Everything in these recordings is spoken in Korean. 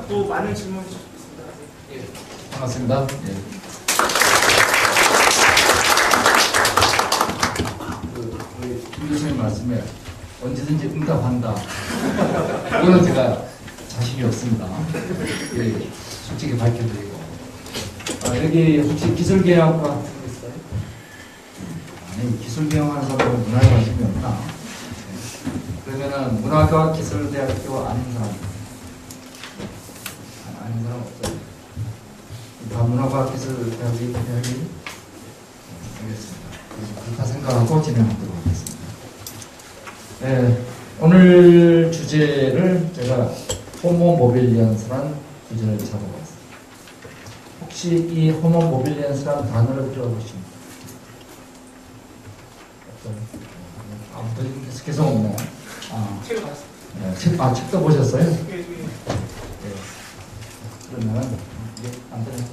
또 많은 질문 주셨습니다. 예, 반갑습니다. 예. 우리 김 교수님 말씀에 언제든지 응답한다. 이거는 제가 자신이 없습니다. 예, 솔직히 밝혀드리고. 여기 혹시 기술계약과 있어요? 아니, 기술계약하는 사람은 문화에 관심이 없나? 그러면은 문화과 기술대학교 아닌 사람 없어요. 다 문화과 기술대학이 알겠습니다. 그렇다 생각하고 진행하도록 하겠습니다. 네, 오늘 주제를 제가 호모 모빌리언스라는 주제를 잡아봤습니다. 혹시 이 호모 모빌리언스라는 단어를 들어보십니까? 없어요? 아무도 계속 없나요? 책을 봤습니다. 네, 책도 보셨어요? 네. 그러면 이게 안 되네.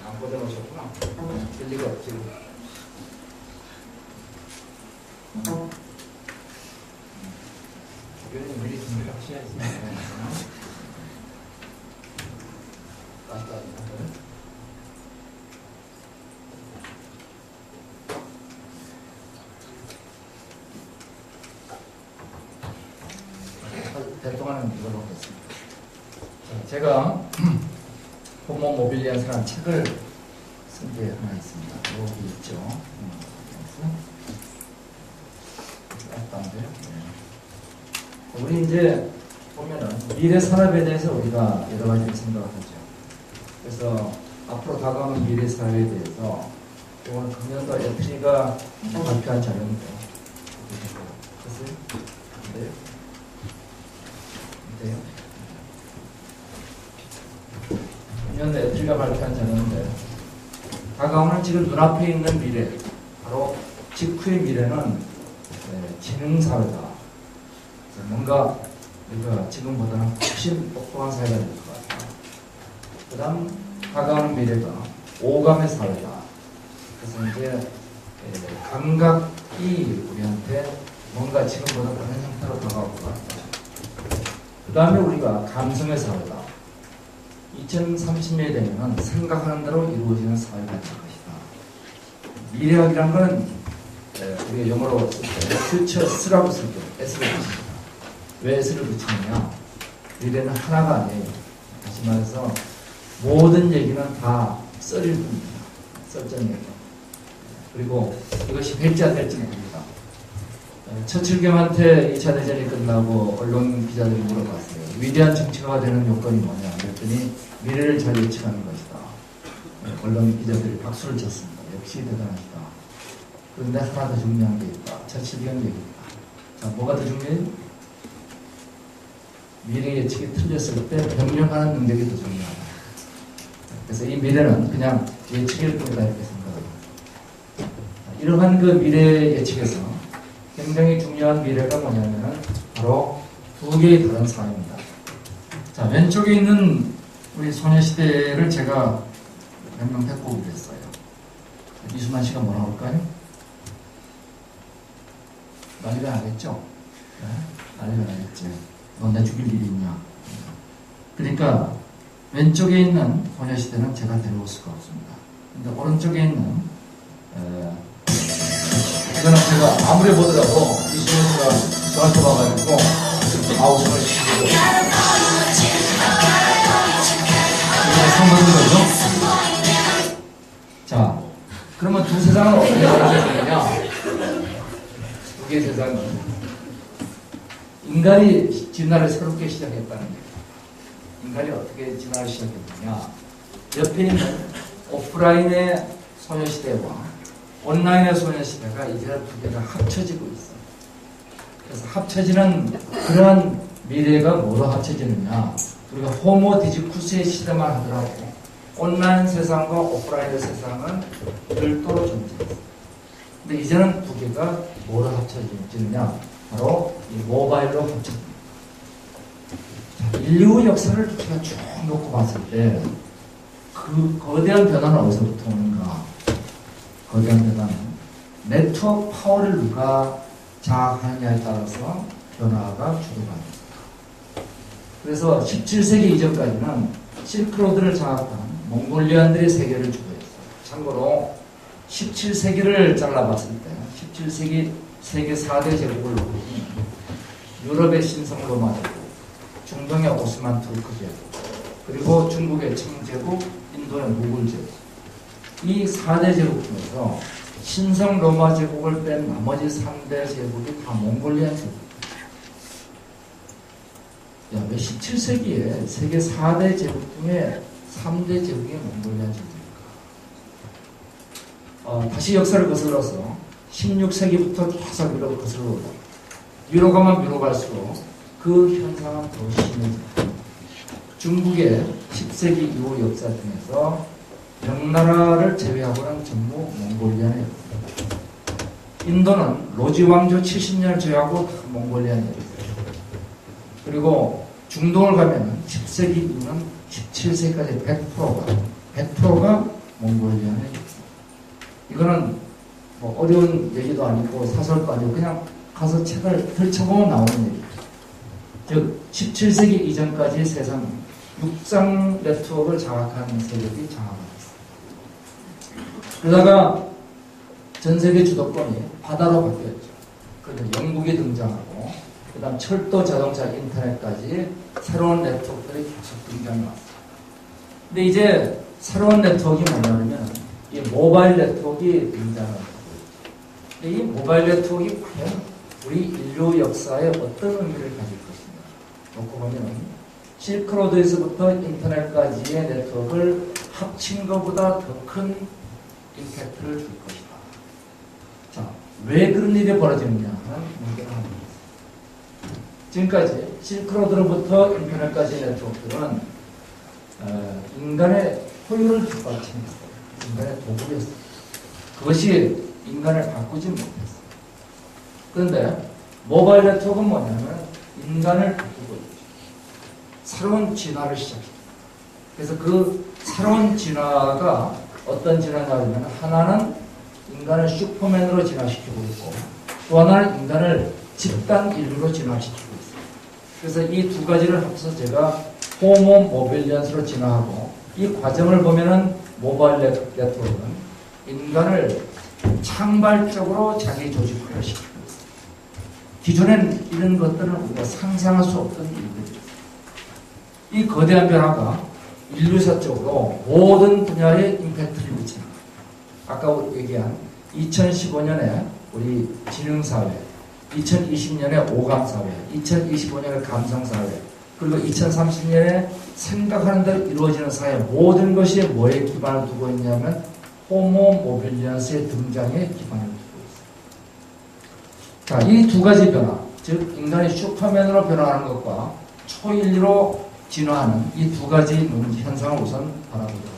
안 꽂아놓으셨구나. 될 리가 없지. 이거는 미리 준비를 하셔야지. 대동하는 이걸로 하겠습니다. 제가 호모 모빌리언스라는 책을 쓴 게 하나 있습니다. 여기 있죠. 우리 이제 보면은 미래 산업에 대해서 우리가 여러 가지를 생각을 하죠. 그래서 앞으로 다가오는 미래 사회에 대해서 이번 금년도 애플이가 발표한 자료인데 됐어요? 네. 네. 금년도 애플이가 발표한 자료인데 다가오는 지금 눈앞에 있는 미래, 바로 직후의 미래는 지능사회다. 뭔가 우리가 지금보다는 훨씬 똑똑한 사회가 될 것 같다. 그 다음 다가오는 미래가 오감의 사회다. 그래서 이제 감각이 우리한테 뭔가 지금보다 다른 형태로 다가올 것 같다. 그 다음에 우리가 감성의 사회다. 2030년이 되면 생각하는 대로 이루어지는 사회가 될 것이다. 미래학이란 건 우리가 영어로 쓸 때 퓨처스라고 쓸 때 S를 붙입니다. 왜 S를 붙이느냐? 미래는 하나가 아니에요. 다시 말해서 모든 얘기는 다 썰일 뿐입니다. 썰전 얘기. 그리고 이것이 될지 안 될지 모릅니다. 처칠겸한테 2차 대전이 끝나고 언론 기자들이 물어봤어요. 위대한 정치가가 되는 요건이 뭐냐? 그랬더니 미래를 잘 예측하는 것이다. 언론 기자들이 박수를 쳤습니다. 역시 대단하시다. 그런데 하나 더 중요한 게 있다. 처칠겸 얘기입니다. 자, 뭐가 더 중요해요? 미래 예측이 틀렸을 때 변명하는 능력이 더 중요하다. 그래서 이 미래는 그냥 예측일 뿐이다 이렇게 생각합니다. 이러한 그 미래 예측에서 굉장히 중요한 미래가 뭐냐면 바로 두 개의 다른 사회입니다. 자, 왼쪽에 있는 우리 소녀시대를 제가 몇 명 데리고 그랬어요. 이수만 씨가 뭐라고 할까요? 난리가 나겠죠? 네? 난리가 나겠지. 너 내 죽일 일이 있냐? 그러니까 왼쪽에 있는 소녀시대는 제가 데려올 수가 없습니다. 근데 오른쪽에 있는 이거는 제가 아무리 보더라도 이수만 씨가 저한테 와가지고 아웃을 시키고 이거 상관인 거죠? 자, 그러면 두 세상은 어떻게 달라졌느냐? 두 개의 세상은 인간이 진화를 새롭게 시작했다는 거예요. 인간이 어떻게 진화를 시작했느냐? 옆에 있는 오프라인의 소녀시대와 온라인의 소녀시대가 이제 두 개가 합쳐지고 있어요. 그래서 합쳐지는 그러한 미래가 뭐로 합쳐지느냐? 우리가 호모 디지쿠스의 시대만 하더라도 온라인 세상과 오프라인의 세상은 별도로 존재했어요. 근데 이제는 두 개가 뭐로 합쳐지느냐? 바로 이 모바일로 합쳐집니다. 인류 역사를 우리가 쭉 놓고 봤을 때 그 거대한 변화는 어디서부터 오는가? 거대한 변화는 네트워크 파워를 누가 장악하느냐에 따라서 변화가 주도됩니다. 그래서 17세기 이전까지는 실크로드를 장악한 몽골리안들이 세계를 주도했어요. 참고로 17세기를 잘라봤을 때 17세기 세계 4대 제국을 놓고 유럽의 신성 로마 제국, 중동의 오스만 투르크 제국, 그리고 중국의 청제국, 인도의 무굴 제국, 이 4대 제국 중에서 신성 로마 제국을 뺀 나머지 3대 제국이 다 몽골리안 제국. 야, 왜 17세기에 세계 4대 제국 중에 3대 제국이 몽골리안 제국입니까? 다시 역사를 거슬러서 16세기부터 계속 위로 거슬러 위로 가면 위로 갈수록 그 현상은 더 심해집니다. 중국의 10세기 이후 역사 중에서 명나라를 제외하고는 전부 몽골리안이었습니다. 인도는 로지 왕조 70년을 제외하고 다 몽골리안이었어요. 그리고 중동을 가면은 10세기 이후는 17세기까지 100%가 몽골리안이었습니다. 이거는 뭐 어려운 얘기도 아니고 사설도 아니고 그냥 가서 책을 펼쳐보면 나오는 얘기죠. 즉 17세기 이전까지 세상 육상 네트워크를 장악하는 세력이 장악됐습니다. 그러다가 전 세계 주도권이 바다로 바뀌었죠. 그래서 영국이 등장하고 그 다음 철도, 자동차, 인터넷까지 새로운 네트워크들이 계속 등장해 왔어요. 근데 이제 새로운 네트워크가 뭐냐면 이 모바일 네트워크가 등장합니다. 이 모바일 네트워크가 과연 우리 인류 역사에 어떤 의미를 가질 것인가 놓고 보면 실크로드에서부터 인터넷까지의 네트워크를 합친 것보다 더 큰 임팩트를 줄 것이다. 자, 왜 그런 일이 벌어지느냐 하는 문제가 합니다. 지금까지 실크로드로부터 인터넷까지의 네트워크들은 인간의 소유를 뒷받침했어요. 인간의 도구였어요. 그것이 인간을 바꾸지 못했어요. 그런데 모바일 네트워크는 뭐냐면 인간을 바꾸고 있죠. 새로운 진화를 시작합니다. 그래서 그 새로운 진화가 어떤 진화냐면 하나는 인간을 슈퍼맨으로 진화시키고 있고 또 하나는 인간을 집단 인류로 진화시키고 있어요. 그래서 이 두 가지를 합쳐서 제가 호모 모빌리언스로 진화하고 이 과정을 보면은 모바일 네트워크는 인간을 창발적으로 자기 조직화를 시키고 있어요. 기존엔 이런 것들은 우리가 상상할 수 없던 일들이었어요. 이 거대한 변화가 인류사적으로 모든 분야에 임팩트를 미치는 거예요. 아까 얘기한 2015년에 우리 지능사회, 2020년에 오감사회, 2025년에 감성사회, 그리고 2030년에 생각하는 대로 이루어지는 사회 모든 것이 뭐에 기반을 두고 있냐면 호모 모빌리언스의 등장에 기반을 두고 있습니다. 자, 이 두 가지 변화, 즉 인간이 슈퍼맨으로 변화하는 것과 초인류로 진화하는 이 두 가지 현상을 우선 바라보도록 합니다.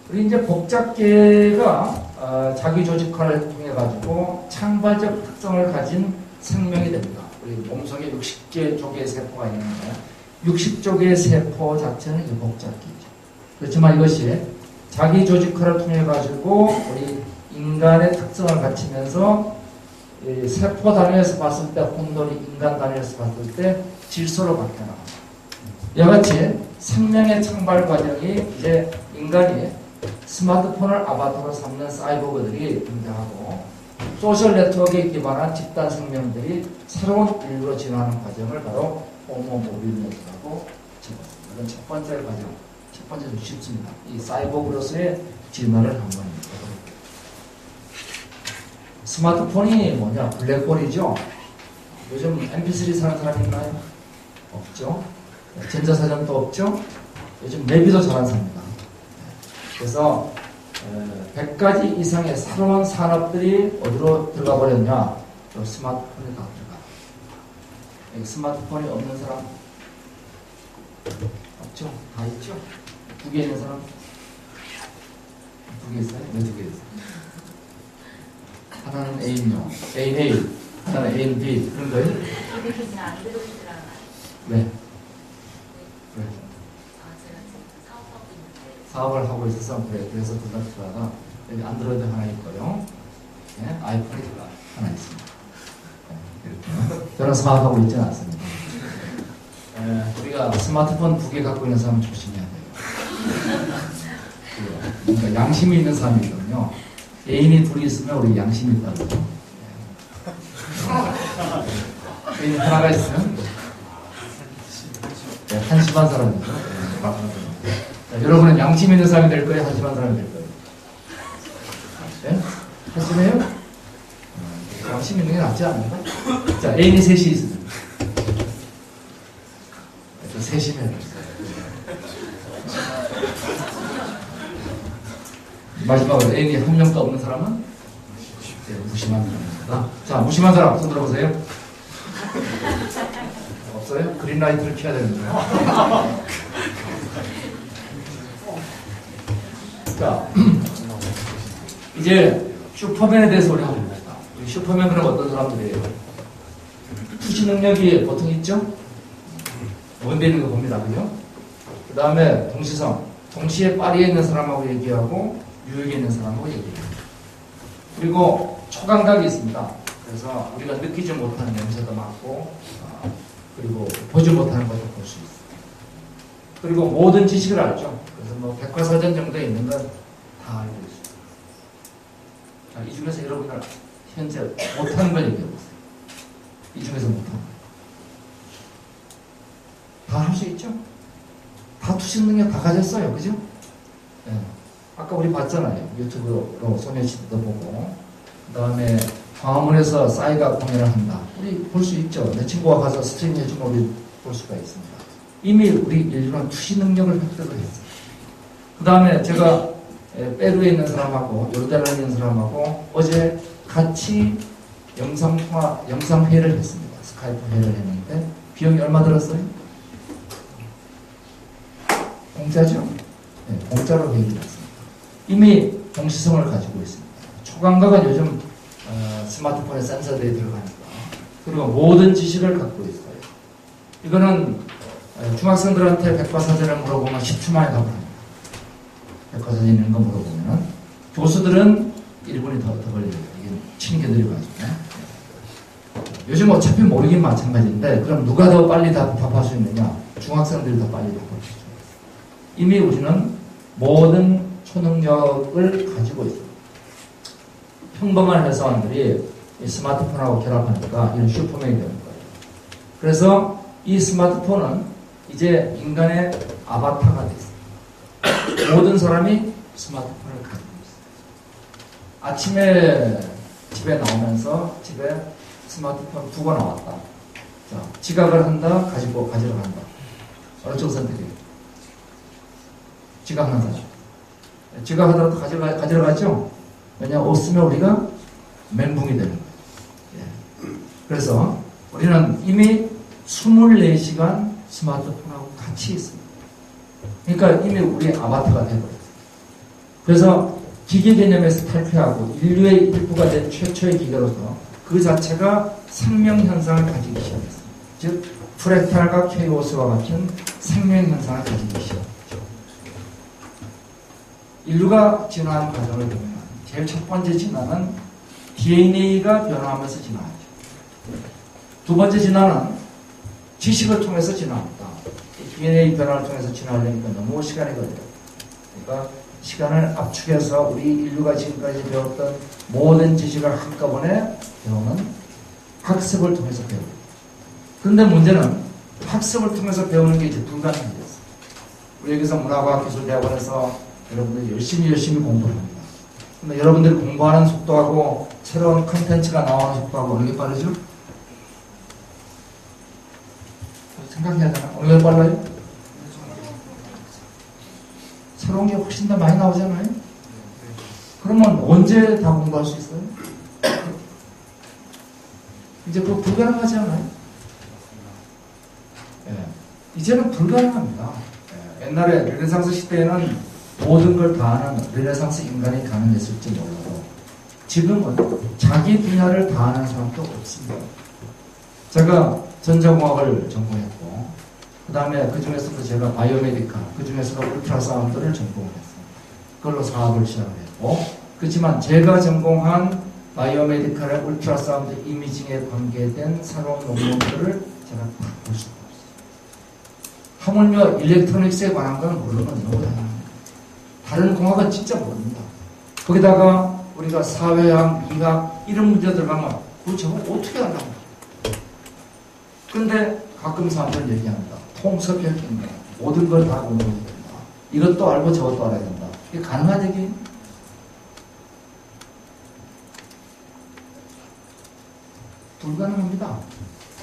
그리고 이제 복잡계가 자기 조직화를 통해 가지고 창발적 특성을 가진 생명이 됩니다. 우리 몸속에 60개 쪽의 세포가 있는데 60쪽의 세포 자체는 이제 복잡계죠. 그렇지만 이것이 자기 조직화를 통해 가지고 우리 인간의 특성을 갖추면서 세포 단위에서 봤을 때 혼돈이 인간 단위에서 봤을 때 질서로 바뀌어나갑니다. 이와 같이 생명의 창발 과정이 이제 인간이 스마트폰을 아바타로 삼는 사이보그들이 등장하고 소셜 네트워크에 기반한 집단 생명들이 새로운 인류로 진화하는 과정을 바로 호모 모빌리언스라고 적었습니다. 이건 첫 번째 과정, 첫 번째 좀 쉽습니다. 이 사이보그로서의 진화를 한번 보도록 스마트폰이 뭐냐? 블랙홀이죠? 요즘 mp3 사는 사람 있나요? 없죠? 전자사전도 없죠? 요즘 내비도 잘 안 삽니다. 그래서 100가지 이상의 새로운 산업들이 어디로 들어가 버렸냐? 저 스마트폰에 다 들어가. 스마트폰이 없는 사람? 없죠? 다 있죠? 두 개 있는 사람? 두 개 있어요? 왜 두 개 있어요? 하나는 A인요. A, 하나는 A, B. 그런 거예요? 왜? 왜? 사업을 하고 있어서 그래. 그래서 둘다 여기 안드로이드 하나 있고요. 예, 아이폰이 하나 있습니다. 이렇게. 저는 사업하고 있지는 않습니다. 우리가 스마트폰 2개 갖고 있는 사람은 조심해야 돼요. 그러니까 양심이 있는 사람이거든요. 애인이 둘이 있으면 우리 양심이 있다고. 애인이 하나가 있으면 한심한 사람이죠. 여러분은 양심 있는 사람이 될 거예요? 한심한 사람이 될 거예요? 네? 한심해요? 양심 있는 게 낫지 않을까? 자, 애인이 셋이 있으면 세심해야 돼요. 마지막으로 애인이 한 명도 없는 사람은 무심한 사람입니다. 자, 무심한 사람 손 들어보세요. 없어요? 그린라이트를 켜야 되는데. 자, 이제 슈퍼맨에 대해서 우리 하고 있습니다. 우리 슈퍼맨 그럼 어떤 사람들이에요? 투시 능력이 보통 있죠? 원대 있는 거 봅니다. 그죠? 그 다음에 동시성. 동시에 파리에 있는 사람하고 얘기하고 뉴욕에 있는 사람하고 얘기해요. 그리고 초감각이 있습니다. 그래서 우리가 느끼지 못하는 냄새도 맡고 그리고 보지 못하는 것도 볼 수 있어요. 그리고 모든 지식을 알죠. 그래서 뭐 백과사전 정도에 있는 건 다 알고 있어요. 자, 이 중에서 여러분들 현재 못하는 걸 얘기해 보세요. 이 중에서 못하는 거. 다 할 수 있죠? 다 투식 능력 다 가졌어요. 그죠? 네. 아까 우리 봤잖아요. 유튜브로 소녀시대도 보고, 그 다음에 광화문에서 싸이가 공연을 한다. 우리 볼 수 있죠. 내 친구가 가서 스트리밍 해주면 우리 볼 수가 있습니다. 이미 우리 인류는 투시 능력을 획득을 했어요. 그 다음에 제가 페루에 있는 사람하고 요르단에 있는 사람하고 어제 같이 영상회의를 했습니다. 스카이프 회의를 했는데 비용이 얼마 들었어요? 공짜죠? 네, 공짜로 회의를 했습니다. 이미 동시성을 가지고 있습니다. 초감각은 요즘 스마트폰에 센서들이 들어가니까. 그리고 모든 지식을 갖고 있어요. 이거는 중학생들한테 백과사전을 물어보면 10초 만에 답을 합니다. 백과사전 있는 거 물어보면 교수들은 1분이 더 걸려요. 이게 친구들이 가지고. 요즘 어차피 모르긴 마찬가지인데 그럼 누가 더 빨리 답할 수 있느냐? 중학생들이 더 빨리 답할 수 있어요. 이미 우리는 모든 초능력을 가지고 있습니다. 평범한 회사원들이 이 스마트폰하고 결합하니까 이런 슈퍼맨이 되는 거예요. 그래서 이 스마트폰은 이제 인간의 아바타가 됐어요. 모든 사람이 스마트폰을 가지고 있어요. 아침에 집에 나오면서 집에 스마트폰 두고 나왔다. 자, 지각을 한다, 가지러 간다. 어느 쪽 선택해요? 지각하는 사람. 지각하더라도 가지러 가죠? 왜냐하면 없으면 우리가 멘붕이 되는 거예요. 예. 그래서 우리는 이미 24시간 스마트폰하고 같이 있습니다. 그러니까 이미 우리의 아바타가 되어버렸어요. 그래서 기계 개념에서 탈피하고 인류의 일부가 된 최초의 기계로서 그 자체가 생명현상을 가지기 시작했습니다. 즉 프랙탈과 케이오스와 같은 생명현상을 가지기 시작했습니다. 인류가 진화한 과정을 보면 제일 첫 번째 진화는 DNA가 변화하면서 진화하죠. 두 번째 진화는 지식을 통해서 진화합니다. DNA 변화를 통해서 진화하려니까 너무 시간이 걸려요. 그러니까 시간을 압축해서 우리 인류가 지금까지 배웠던 모든 지식을 한꺼번에 배우는 학습을 통해서 배워요. 그런데 문제는 학습을 통해서 배우는 게 이제 불가능해졌어요. 우리 여기서 문화과학기술대학원에서 여러분들이 열심히 공부를 합니다. 근데 여러분들이 공부하는 속도하고 새로운 컨텐츠가 나오는 속도하고 어느 게 빠르죠? 생각해야 되나? 어느 게 빨라요? 새로운 게 훨씬 더 많이 나오잖아요? 그러면 언제 다 공부할 수 있어요? 이제 그거 불가능하지 않아요? 예. 이제는 불가능합니다. 예. 옛날에 르네상스 시대에는 모든 걸 다 아는 르네상스 인간이 가능했을지 몰라도 지금은 자기 분야를 다 아는 사람도 없습니다. 제가 전자공학을 전공했고 그 다음에 그 중에서도 제가 바이오메디카 그 중에서도 울트라사운드를 전공했어요. 그걸로 사업을 시작을 했고, 그렇지만 제가 전공한 바이오메디컬의 울트라사운드 이미징에 관계된 새로운 논문들을 제가 다 볼 수가 없어요. 하물며 일렉트로닉스에 관한 건 모르는 건 너무 다양합니다. 다른 공학은 진짜 모릅니다. 거기다가 우리가 사회학, 이학 이런 문제 들어가면 그거 저거 어떻게 하려고. 그런데 가끔 사람들은 얘기합니다. 통섭혈인가 모든 걸 다 공부해야 된다. 이것도 알고 저것도 알아야 된다. 이게 가능한 얘기? 불가능합니다.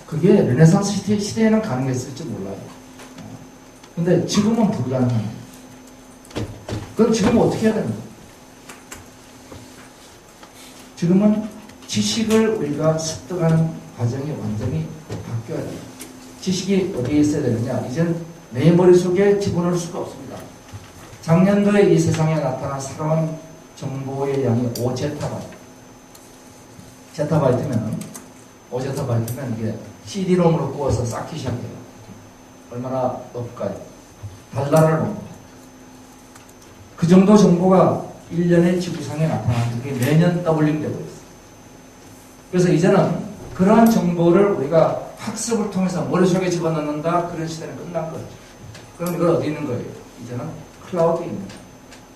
그게 르네상스 시대에는 가능했을지 몰라요. 근데 지금은 불가능합니다. 그럼 지금 어떻게 해야 되는가? 지금은 지식을 우리가 습득하는 과정이 완전히 바뀌어야 돼요. 지식이 어디에 있어야 되느냐? 이제는 내 머릿속에 집어넣을 수가 없습니다. 작년도에 이 세상에 나타난 새로운 정보의 양이 5제타바이트. 제타바이트면 5제타바이트면 이게 CD롬으로 구워서 쌓기 시작해요. 얼마나 높을까요? 달러를 봅니다. 그 정도 정보가 1년에 지구상에 나타나는 게 매년 더블링되고 있어요. 그래서 이제는 그러한 정보를 우리가 학습을 통해서 머릿속에 집어넣는다. 그런 시대는 끝난 거죠. 그럼 이건 어디 있는 거예요? 이제는 클라우드에 있는 거예요.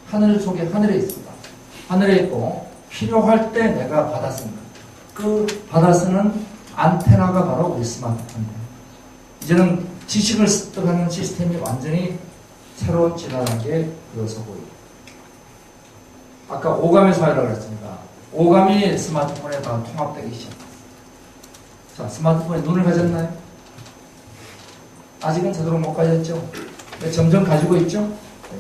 하늘 속에 하늘에 있습니다. 하늘에 있고 필요할 때 내가 받아 씁니다. 그 받아 쓰는 안테나가 바로 우리 스마트폰이에요. 이제는 지식을 습득하는 시스템이 완전히 새로운 진화하게 들어서고 있고, 아까 오감의 사회라고 했습니다. 오감이 스마트폰에 다 통합되기 시작합니다. 자, 스마트폰에 눈을 가졌나요? 아직은 제대로 못 가졌죠? 점점 가지고 있죠? 네.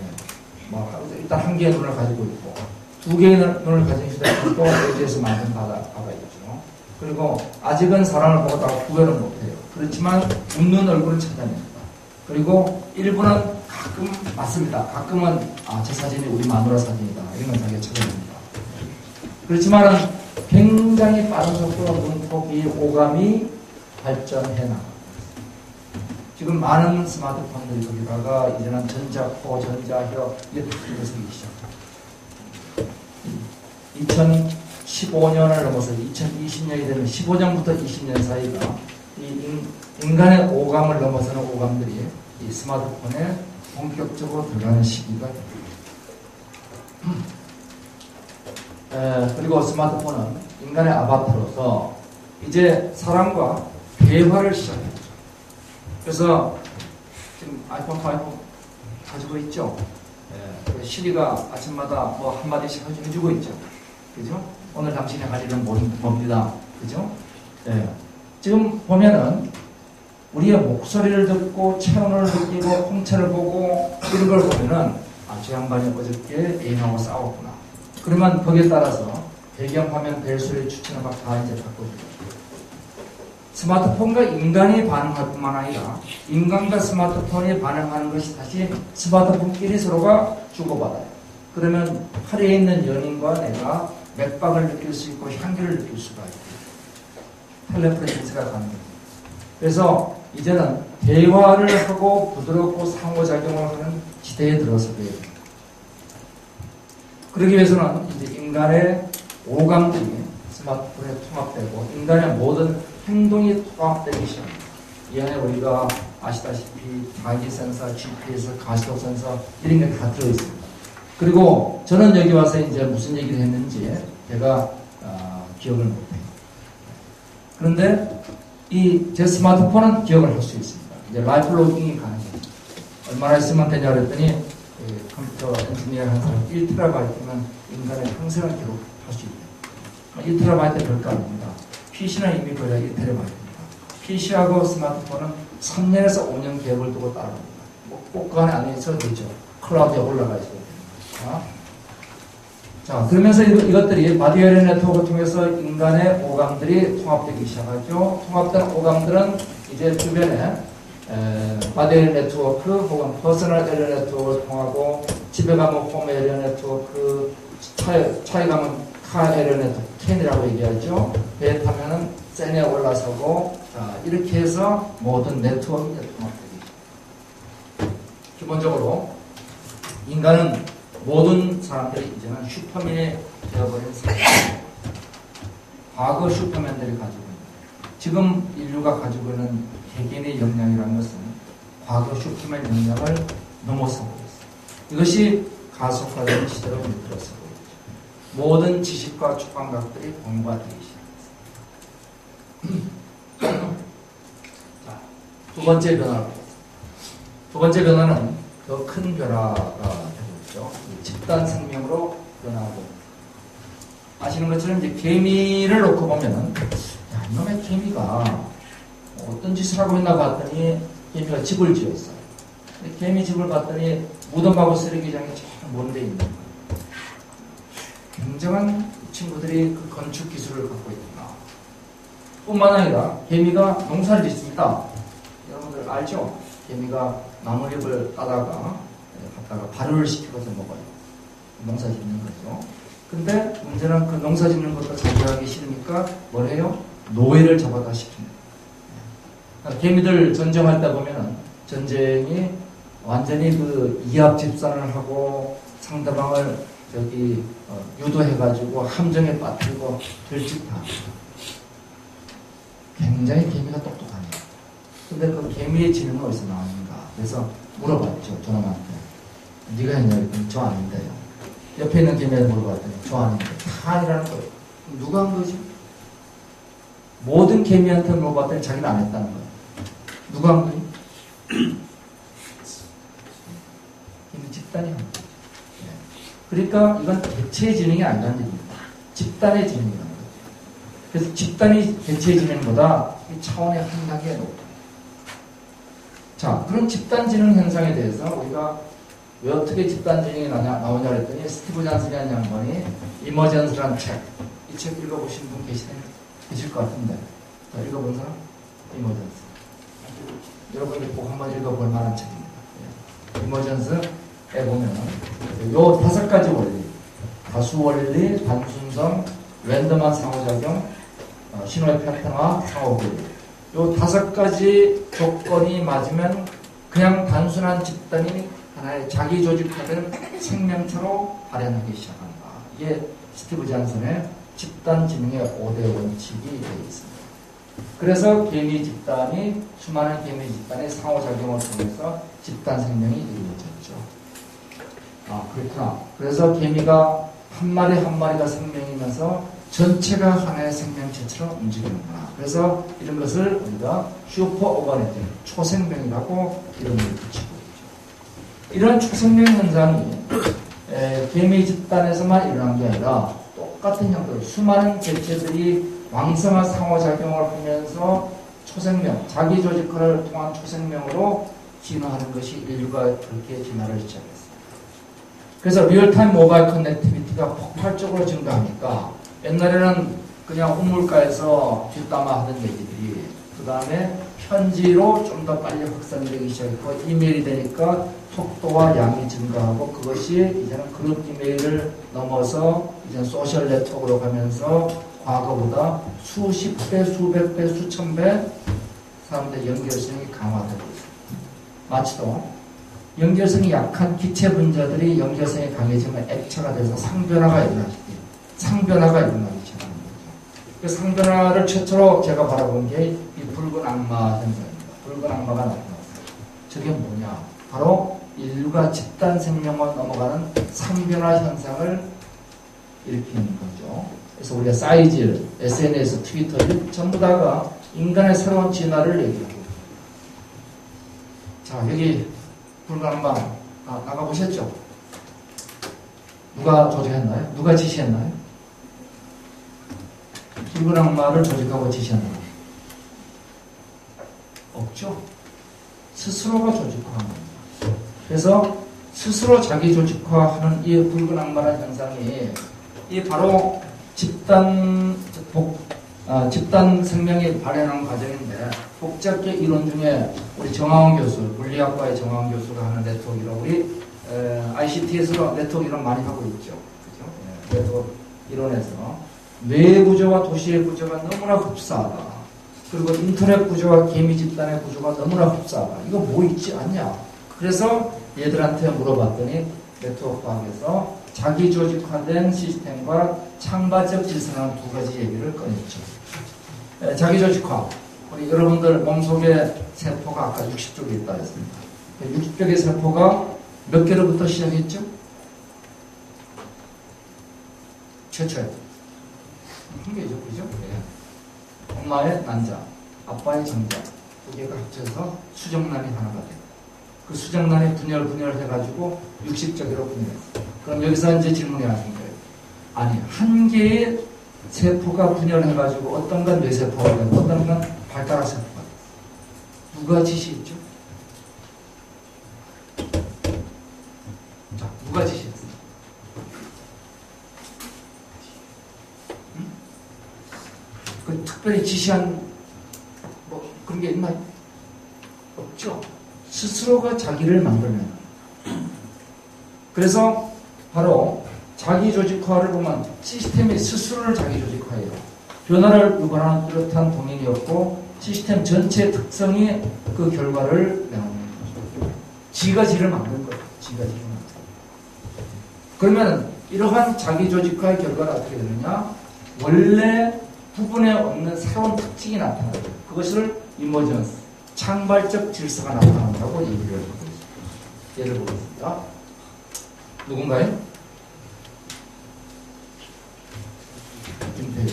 일단 한 개의 눈을 가지고 있고, 두 개의 눈을 가진 휴대폰도 LG에서 만든 바가 있죠. 그리고 아직은 사람을 보고 다 구별을 못해요. 그렇지만 웃는 얼굴은 찾아냅니다. 그리고 일부는 가끔 맞습니다. 가끔은 저 사진이 우리 마누라 사진이다. 이런 건 자기가 찾아냅니다. 그렇지만은 굉장히 빠른 속도로 눈폭이 오감이 발전해 나갑니다. 지금 많은 스마트폰들이 거기다가 이제는 전자코, 전자혀 이게 다 들어서기 시작합니다. 2015년을 넘어서 2020년이 되면 15년부터 20년 사이가 이 인간의 오감을 넘어서는 오감들이 이 스마트폰에 본격적으로 들어가는 시기가 됩니다. 그리고 스마트폰은 인간의 아바타로서 이제 사람과 대화를 시작했죠. 그래서 지금 아이폰 5 가지고 있죠. 시리가 아침마다 뭐 한마디씩 해주고 있죠. 그죠? 오늘 당신이 할 일은 뭡니다. 그죠? 지금 보면은 우리의 목소리를 듣고 체온을 느끼고 홍채를 보고 이런 걸 보면은 저 양반이 어저께 애인하고 싸웠구나. 그러면 거기에 따라서 배경화면 벨소리 추천을 막 다 이제 바꿔주죠. 스마트폰과 인간이 반응할 뿐만 아니라 인간과 스마트폰이 반응하는 것이 다시 스마트폰끼리 서로가 주고받아요. 그러면 팔에 있는 연인과 내가 맥박을 느낄 수 있고 향기를 느낄 수가 있고 텔레프레젠스가 가능합니다. 그래서 이제는 대화를 하고 부드럽고 상호작용을 하는 시대에 들어서게 됩니다. 그러기 위해서는 이제 인간의 오감들이 스마트폰에 통합되고 인간의 모든 행동이 통합되기 시작합니다. 이 안에 우리가 아시다시피 자기 센서, GPS, 가시적 센서 이런 게 다 들어있습니다. 그리고 저는 여기 와서 이제 무슨 얘기를 했는지 제가 기억을 못해요. 그런데 제 스마트폰은 기억을 할 수 있습니다. 이제 라이프 로깅이 가능해요. 얼마나 있으면 되냐 그랬더니 컴퓨터 엔지니어 한 사람 1TB면 인간의 평생을 기록할 수 있대요. 1TB 별거 아닙니다. PC는 이미 거의 1TB입니다. PC하고 스마트폰은 3년에서 5년 갭을 두고 따라갑니다. 꼭 그 안에 안 있어도 되죠. 클라우드에 올라가 있어야 됩니다. 자, 그러면서 이것들이 바디웨어 네트워크를 통해서 인간의 오감들이 통합되기 시작하죠. 통합된 오감들은 이제 주변에 바디웨어 네트워크 혹은 퍼스널 에리어 네트워크를 통하고 집에 가면 홈 에리어 네트워크, 차에 가면 카 에리어 네트워크, 캔이라고 얘기하죠. 배에 타면은 샌에 올라서고, 자, 이렇게 해서 모든 네트워크가 통합되기 시작합니다. 기본적으로 인간은 모든 사람들이 이제는 슈퍼맨이 되어버린 사람. 과거 슈퍼맨들이 가지고 있는, 지금 인류가 가지고 있는 개개인의 역량이라는 것은 과거 슈퍼맨 역량을 넘어서고 있어요. 이것이 가속화되는 시대로 들어서고 있죠. 모든 지식과 주관각들이 공부가 되기 시작했어요. 자, 두 번째 변화. 두 번째 변화는 더 큰 변화가 되고 있죠. 집단 생명으로 변화하고. 아시는 것처럼 이제 개미를 놓고 보면은, 야, 이놈의 개미가 어떤 짓을 하고 있나 봤더니 개미가 집을 지었어요. 개미 집을 봤더니 무덤하고 쓰레기장이 저 먼데 있는 거예요. 굉장한 친구들이 그 건축 기술을 갖고 있구나. 뿐만 아니라 개미가 농사를 짓습니다. 여러분들 알죠? 개미가 나뭇잎을 따다가 갖다가 발효를 시켜서 먹어요. 농사 짓는 거죠. 근데 문제는 그 농사 짓는 것도 자기하기 싫으니까 뭘 해요? 노예를 잡아다 시킵니다. 개미들 전쟁할 때 보면은 전쟁이 완전히 그 이합 집산을 하고 상대방을 유도해가지고 함정에 빠뜨리고 들짓다. 굉장히 개미가 똑똑하네요. 근데 그 개미의 지능은 어디서 나왔는가? 그래서 물어봤죠, 저놈한테. 네가 했냐? 그랬더니 저 아닌데요. 옆에 있는 개미한테 물어봤더니 저 아닌데. 다 아니라는 거예요. 누가 한 거지? 모든 개미한테 물어봤더니 자기는 안 했다는 거예요. 누가 한 거지? 개미 집단이 한 거예요. 그러니까 이건 개체의 지능이 아니라는 얘기입니다. 집단의 지능이라는 거죠. 그래서 집단이 개체의 지능보다 이 차원의 한 단계 높아요. 자, 그런 집단 지능 현상에 대해서 우리가 왜 어떻게 집단 지능이 나오냐 그랬더니 스티브 잔슨이라는 양반이 이머전스라는 책, 이 책 읽어보신 분 계실 것 같은데, 더 읽어본 사람? 이머전스. 여러분이 꼭 한번 읽어볼 만한 책입니다. 이머전스에 보면은 요 5가지 원리, 다수 원리, 단순성, 랜덤한 상호작용, 신호의 패턴화, 상호분리. 요 5가지 조건이 맞으면 그냥 단순한 집단이 하나의 자기 조직화된 생명체로 발현하기 시작한다. 이게 스티브 잔슨의 집단 지능의 5대 원칙이 되어 있습니다. 그래서 개미 집단이 수많은 개미 집단의 상호작용을 통해서 집단 생명이 이루어졌죠. 아, 그렇구나. 그래서 개미가 한 마리 한 마리가 생명이면서 전체가 하나의 생명체처럼 움직이는구나. 그래서 이런 것을 우리가 슈퍼 오가니즘, 초생명이라고 이름을 붙이고 있죠. 이런 초생명 현상이 개미 집단에서만 일어난 게 아니라 똑같은 형태로 수많은 개체들이 왕성한 상호작용을 하면서 초생명, 자기 조직화를 통한 초생명으로 진화하는 것이 인류가 그렇게 진화를 시작했습니다. 그래서 리얼타임 모바일 커넥티비티가 폭발적으로 증가하니까 옛날에는 그냥 우물가에서 뒷담화 하던 얘기들이 그 다음에 편지로 좀 더 빨리 확산되기 시작했고 이메일이 되니까 속도와 양이 증가하고 그것이 이제는 그룹 이메일을 넘어서 이제 소셜 네트워크로 가면서 과거보다 수십 배, 수백 배, 수천 배 사람들의 연결성이 강화되고 있습니다. 마치도 연결성이 약한 기체 분자들이 연결성이 강해지면 액체가 돼서 상변화가 일어나기 시작합니다. 그 상변화를 최초로 제가 바라본 게 이 붉은 악마 현상입니다. 붉은 악마가 나타났어요. 저게 뭐냐? 바로 인류가 집단 생명으로 넘어가는 상변화 현상을 일으키는 거죠. 그래서 우리가 사이즈, SNS, 트위터 전부 다가 인간의 새로운 진화를 얘기하고 있습니다. 자, 여기 붉은 악마 나가보셨죠? 누가 조직했나요? 누가 지시했나요? 붉은 악마를 조직하고 지시한다. 없죠. 스스로가 조직화하는 겁니다. 그래서 스스로 자기 조직화하는 이 붉은 악마라는 현상이 이 바로 집단 생명이 발현한 과정인데 복잡계 이론 중에 우리 정하원 교수, 물리학과의 정하원 교수가 하는 네트워크라고 우리 ICT에서 네트워크 이론 많이 하고 있죠. 그죠? 네, 네트워크 이론에서 뇌 구조와 도시의 구조가 너무나 흡사하다. 그리고 인터넷 구조와 개미 집단의 구조가 너무나 흡사하다. 이거 뭐 있지 않냐? 그래서 얘들한테 물어봤더니 네트워크학에서 자기 조직화된 시스템과 창발적 질서라는 두 가지 얘기를 꺼냈죠. 자기 조직화. 우리 여러분들 몸속에 세포가 아까 60쪽이 있다 했습니다. 60쪽의 세포가 몇 개로부터 시작했죠? 최초에 한 개죠, 그죠? 네. 엄마의 난자, 아빠의 정자 두 개가 합쳐서 수정란이 하나가 돼요. 그 수정란이 분열해가지고 60쪽으로 분열했어요. 그럼 여기서 이제 질문이 하는 거예요. 아니, 한 개의 세포가 분열해가지고 어떤 건 뇌세포가 되고 어떤 건 발가락 세포가 돼요. 누가 지시했죠? 자, 누가 지시했어요? 응? 그 특별히 지시한 뭐 그런 게 있나요? 없죠. 스스로가 자기를 만들어내는 거예요. 그래서 바로 자기 조직화를 보면 시스템이 스스로를 자기 조직화해요. 변화를 유발하는 뚜렷한 동인이었고 시스템 전체의 특성이 그 결과를 내놓는 거죠. 지가 지를 만든 거예요. 지가 지를 만든 거예요. 그러면 이러한 자기 조직화의 결과가 어떻게 되느냐? 원래 부분에 없는 새로운 특징이 나타나요. 그것을 이머전스, 창발적 질서가 나타난다고 얘기를 하고 있습니다. 예를 보겠습니다. 누군가요? 김태희.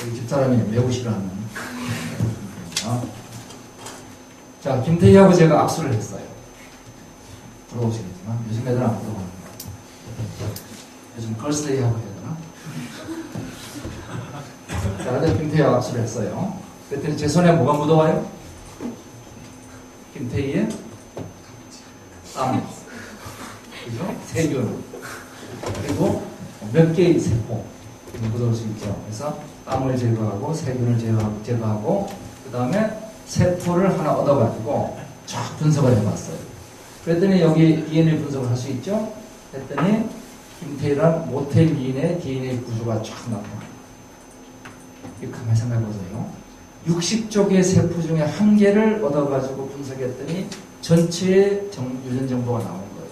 우리 집사람이 매우 싫어하는. 자, 김태희하고 제가 악수를 했어요. 부러우시겠지만 요즘 애들 안 부러워하는 거예요. 요즘 걸스데이하고 해야 되나? 자, 근데 김태희하고 악수를 했어요. 그랬더니 제 손에 뭐가 묻어와요? 김태희의 땀. 그죠? 세균. 그리고 몇 개의 세포. 묻어올 수 있죠. 그래서 땀을 제거하고 세균을 제거하고 그 다음에 세포를 하나 얻어가지고 쫙 분석을 해봤어요. 그랬더니 여기 DNA 분석을 할 수 있죠. 했더니 김태희란 모태 미인의 DNA 구조가 쫙 나타나요. 이거 가만히 생각해보세요. 60쪽의 세포 중에 한 개를 얻어가지고 분석했더니 전체의 유전 정보가 나온 거예요.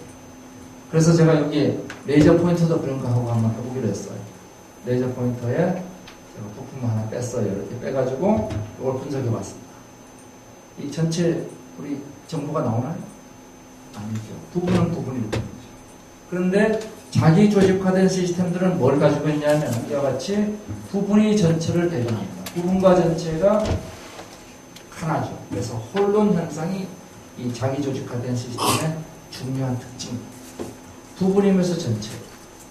그래서 제가 여기 레이저 포인터도 그런 거 하고 한번 해보기로 했어요. 레이저 포인터에 제가 부품을 하나 뺐어요. 이렇게 빼가지고 이걸 분석해봤습니다. 이 전체 우리 정보가 나오나요? 아니죠. 부분은 부분이 있는 거죠. 그런데 자기 조직화된 시스템들은 뭘 가지고 있냐면 이와 같이 부분이 전체를 대변합니다. 부분과 전체가 하나죠. 그래서 혼론 현상이 이 자기 조직화된 시스템의 중요한 특징입니다. 부분이면서 전체.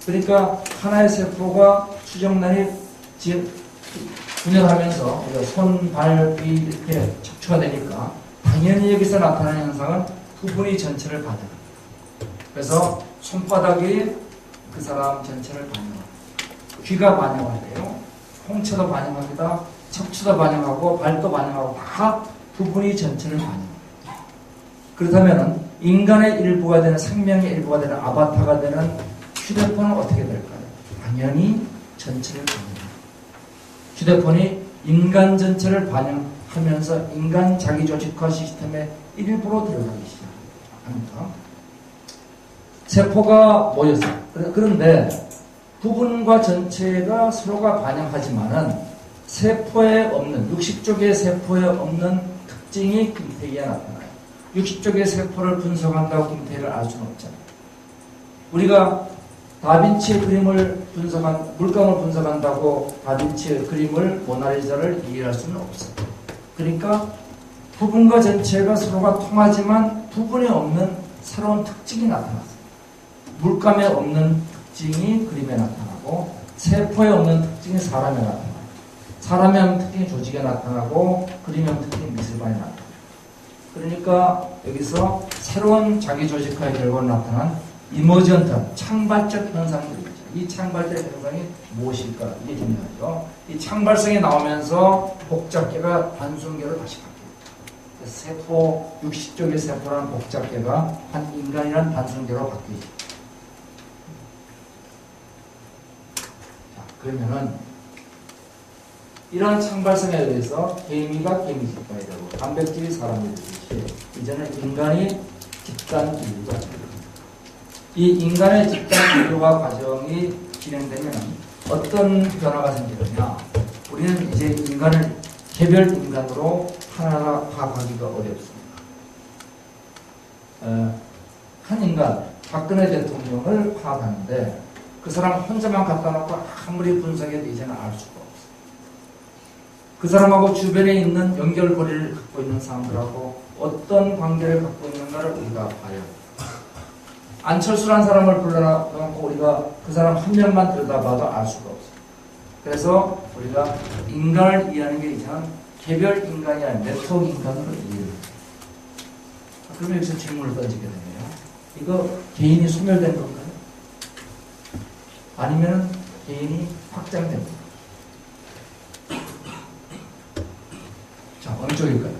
그러니까 하나의 세포가 수정란이 분열하면서 우리가 손, 발, 귀 이렇게 척추가 되니까 당연히 여기서 나타나는 현상은 부분이 전체를 반영합니다. 그래서 손바닥이 그 사람 전체를 반영합니다. 귀가 반영하고요. 홍채도 반영합니다. 척추도 반영하고 발도 반영하고 다 부분이 전체를 반영합니다. 그렇다면 인간의 일부가 되는 생명의 일부가 되는 아바타가 되는 휴대폰은 어떻게 될까요? 당연히 전체를 반영합니다. 휴대폰이 인간 전체를 반영하면서 인간 자기조직화 시스템의 일부로 들어가기 시작합니다. 세포가 모였어요. 그런데 부분과 전체가 서로가 반영하지만은 세포에 없는 60쪽의 세포에 없는 특징이 김태희에 나타나요. 60쪽의 세포를 분석한다고 김태희를 알 수는 없잖아요. 우리가 다빈치의 그림을 물감을 분석한다고 다빈치의 그림을 모나리자를 이해할 수는 없어요. 그러니까 부분과 전체가 서로가 통하지만 부분에 없는 새로운 특징이 나타났어요. 물감에 없는 특징이 그림에 나타나고 세포에 없는 특징이 사람에 나타나요. 사람에 없는 특징이 조직에 나타나고 그림에 없는 특징이 미술관에 나타나요. 그러니까 여기서 새로운 자기조직화의 결과로 나타난 이머전트, 창발적 현상들이죠. 이 창발적 현상이 무엇일까? 이게 중요하죠. 이 창발성이 나오면서 복잡계가 단순계로 다시 바뀝니다. 세포, 60쪽의 세포라는 복잡계가 한 인간이라는 단순계로 바뀌죠. 자, 그러면은 이러한 창발성에 의해서 개미가 개미집단이 되고 단백질이 사람이 되듯이 이제는 인간이 집단 인류가 됩니다. 이 인간의 집단 인류화 과정이 진행되면 어떤 변화가 생기느냐. 우리는 이제 인간을 개별 인간으로 하나화하기가 어렵습니다. 한 인간, 박근혜 대통령을 파악하는데 그 사람 혼자만 갖다 놓고 아무리 분석해도 이제는 알 수가 없어요. 그 사람하고 주변에 있는 연결고리를 갖고 있는 사람들하고 어떤 관계를 갖고 있는가를 우리가 봐야 돼요. 안철수라는 사람을 불러놓고 우리가 그 사람 한 명만 들여다봐도 알 수가 없어요. 그래서 우리가 인간을 이해하는 게 이제는 개별 인간이 아니라 네트워크 인간으로 이해해요. 그러면 여기서 질문을 던지게 되네요. 이거 개인이 소멸된 건가요? 아니면 개인이 확장된 건가요? 자, 어느 쪽일까요?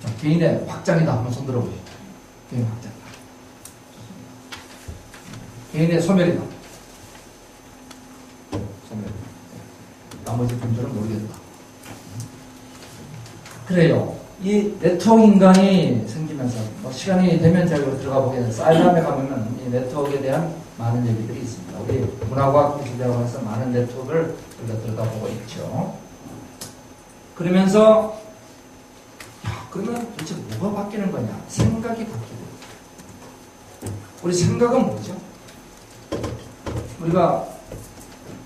자, 개인의 확장이다. 한번 손 들어보시죠. 개인 확장. 개인의 소멸이다. 소멸. 나머지 분들은 모르겠다. 그래요. 이 네트워크 인간이 생기면서 시간이 되면 제가 들어가 보겠는데 사이람에 가면은 이 네트워크에 대한 많은 얘기들이 있습니다. 우리 문화과학 기술대학원에서 많은 네트워크를 우리가 들여다보고 있죠. 그러면서 그러면 도대체 뭐가 바뀌는 거냐? 생각이 바뀌고. 우리 생각은 뭐죠? 우리가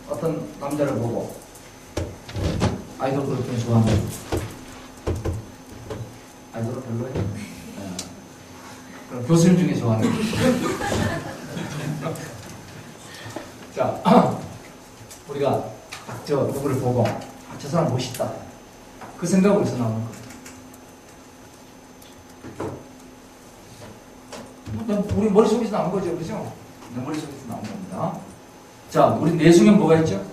어떤 남자를 보고 아이돌 그룹 좋아하는 아이돌은 별로예요. 그럼 교수님 중에 좋아하는 자, 우리가 딱 저 누구를 보고 저 사람 멋있다. 그 생각은 어디서 나오는 거예요? 우리 머릿속에서 나온 거죠. 그죠? 내 머릿속에서 나온 겁니다. 자, 우리 뇌속에 뭐가 있죠?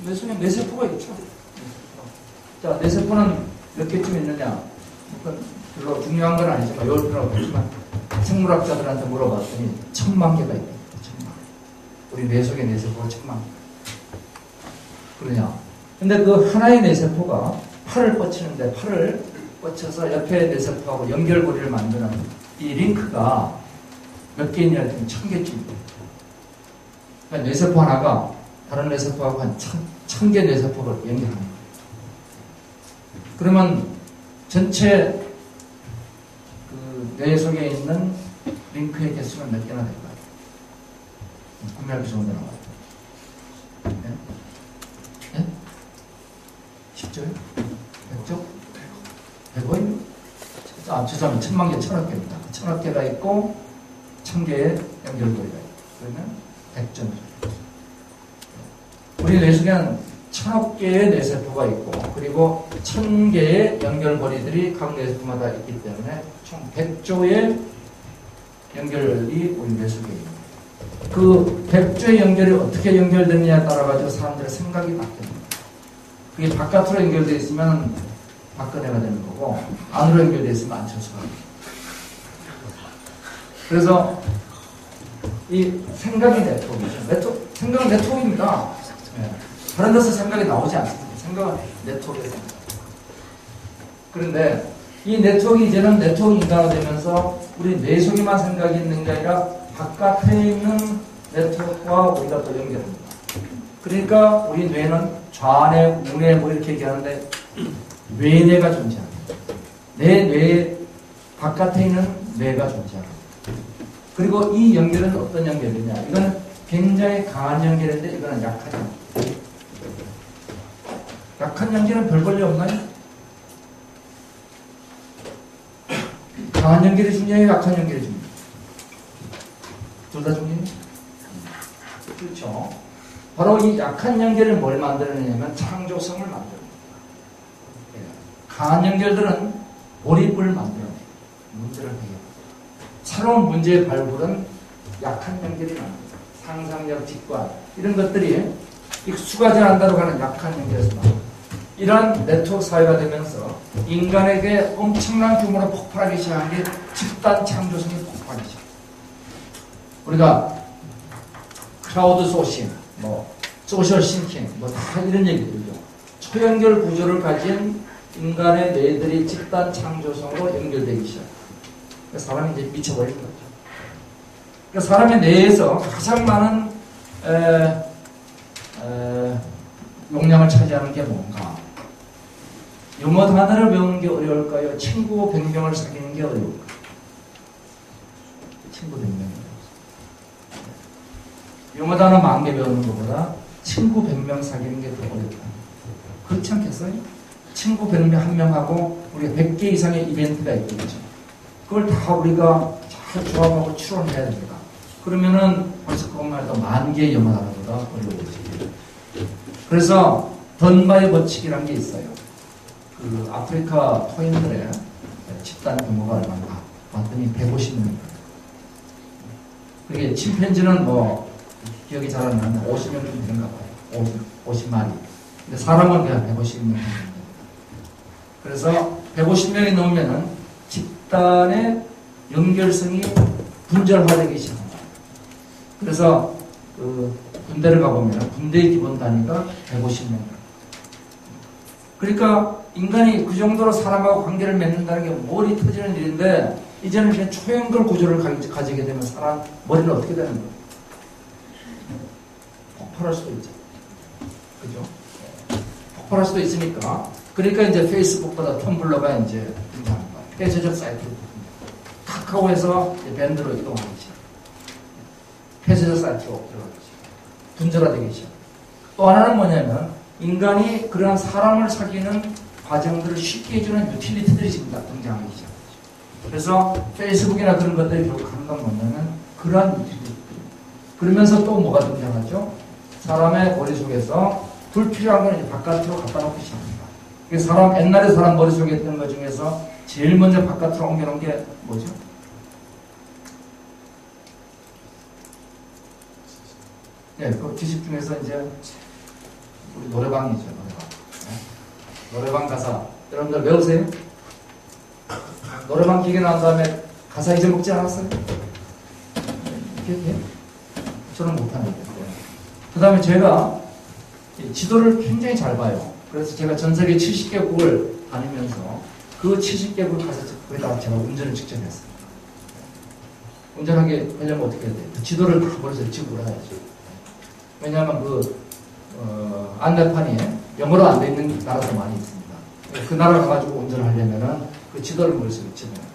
뇌속에 뇌세포가 있죠. 자, 뇌세포는 몇 개쯤 있느냐? 별로 중요한 건 아니지만, 외울 필요는 없지만, 생물학자들한테 물어봤더니 1000만 개가 있다. 1000만 개. 우리 뇌속에 뇌세포가 1000만 개. 그러냐? 근데 그 하나의 뇌세포가 팔을 뻗치는데, 팔을 뻗쳐서 옆에 뇌세포하고 연결고리를 만드는 이 링크가 몇 개 있냐 했더니 1000개쯤입니다. 그러니까 뇌세포 하나가 다른 뇌세포하고 한 1000개 뇌세포를 연결하는 거예요. 그러면 전체 그 뇌 속에 있는 링크의 개수는 몇 개나 될까요? 구매하기 좋은 데 나와요. 네? 네? 10조요? 100조? 100원? 아, 죄송합니다. 1000만 개, 1000억 개입니다. 1000억 개가 있고 1000개의 연결고리가 있고 그러면 100조입니다. 우리 뇌 속에는 1000억 개의 뇌세포가 있고 그리고 1000개의 연결고리들이 각 뇌세포마다 있기 때문에 총 100조의 연결이 우리 뇌 속에 있습니다. 그 100조의 연결이 어떻게 연결되느냐에 따라 가지고 사람들의 생각이 바뀝니다. 그게 바깥으로 연결되어 있으면 박근혜가 되는 거고 안으로 연결되어 있으면 안철수가 됩니다. 그래서 이 생각이 네트워크이죠. 생각은 네트워크입니다. 네. 다른 데서 생각이 나오지 않습니다. 생각은 네트워크에서. 그런데 이 네트워크가 이제는 네트워크 인간화 되면서 우리 뇌 속에만 생각이 있는 게 아니라 바깥에 있는 네트워크와 우리가 또 연결합니다. 그러니까 우리 뇌는 좌뇌, 우뇌 뭐 이렇게 얘기하는데 뇌뇌가 존재합니다. 내 뇌 바깥에 있는 뇌가 존재합니다. 그리고 이 연결은 어떤 연결이냐? 이거는 굉장히 강한 연결인데 이거는 약한 연결. 약한 연결은 별 권리 없나요? 강한 연결이 중요해요? 약한 연결이 중요해요? 둘 다 중요해요? 그렇죠. 바로 이 약한 연결을 뭘 만들어내냐면 창조성을 만들어냅니다. 강한 연결들은 몰입을 만들어내요. 문제를 해결해요. 새로운 문제의 발굴은 약한 연결이 나옵니다. 상상력, 직관 이런 것들이 수가 잘 안다고 하는 약한 연결에서 나옵니다. 이러한 네트워크 사회가 되면서 인간에게 엄청난 규모로 폭발하기 시작한 게 집단 창조성이 폭발하기 시작합니다. 우리가 크라우드 소싱, 소셜 싱킹, 뭐 다 이런 얘기들이죠. 초연결 구조를 가진 인간의 뇌들이 집단 창조성으로 연결되기 시작. 사람이 이제 미쳐버리는 거죠. 그러니까 사람의 뇌에서 가장 많은 용량을 차지하는 게 뭔가? 영어 단어를 배우는 게 어려울까요? 친구 100명을 사귀는 게 어려울까요? 친구 100명. 영어 단어 10,000개 배우는 것보다 친구 100명 사귀는 게 더 어렵다. 그렇지 않겠어요? 친구 100명 한 명하고 우리가 100개 이상의 이벤트가 있겠죠. 그걸 다 우리가 잘 조합하고 추론해야 됩니다. 그러면은 벌써 그것만 해도 10,000개의 영어 단어보다 어려워지죠. 그래서 던바의 법칙이라는 게 있어요. 그 아프리카 토인들의 집단 규모가 얼마나 봤더니 150명. 그게 침팬지는 뭐 기억이 잘 안 나는데 50명 좀 되는가 봐요. 50마리. 근데 사람은 그냥 150명 됩니다. 그래서 150명이 넘으면은 집단의 연결성이 분절화되기 시작합니다. 그래서 그 군대를 가보면 군대의 기본 단위가 150명. 그러니까 인간이 그 정도로 사람하고 관계를 맺는다는 게 머리 터지는 일인데 이제는 그냥 초연결 구조를 가지게 되면 사람 머리는 어떻게 되는 거예요? 폭발할 수도 있죠. 그죠? 폭발할 수도 있으니까. 그러니까 이제 페이스북보다 텀블러가 이제 등장한 거예요. 폐쇄적 사이트로. 카카오에서 밴드로 이동하기 시작. 폐쇄적 사이트로 들어가기 시작. 분절화되기 시작. 또 하나는 뭐냐면 인간이 그러한 사람을 사귀는 과정들을 쉽게 해주는 유틸리티들이 지금 등장하기 시작. 그래서 페이스북이나 그런 것들이 결국 하는 건 뭐냐면 그러한 유틸리티. 그러면서 또 뭐가 등장하죠? 사람의 머릿속에서 불필요한 건 이제 바깥으로 갖다 놓기 시작합니다. 사람, 옛날에 사람 머릿속에 있던 것 중에서 제일 먼저 바깥으로 옮겨놓은 게 뭐죠? 네, 그 지식 중에서 이제 우리 노래방이죠, 노래방. 네? 노래방 가사. 여러분들 외우세요? 노래방 기계 나온 다음에 가사 잊어먹지 않았어요? 네? 저는 못하는데. 그 다음에 제가 지도를 굉장히 잘 봐요. 그래서 제가 전 세계 70개국을 다니면서 그 70개국 가서 거기다가 제가 운전을 직접 했어요. 운전하게 하려면 어떻게 해야 돼요? 그 지도를 다 머릿속에 지고 가야죠. 왜냐하면 안내판이 영어로 안 돼 있는 나라도 많이 있습니다. 그 나라 가가지고 운전을 하려면은 그 지도를 머릿속에 집어요.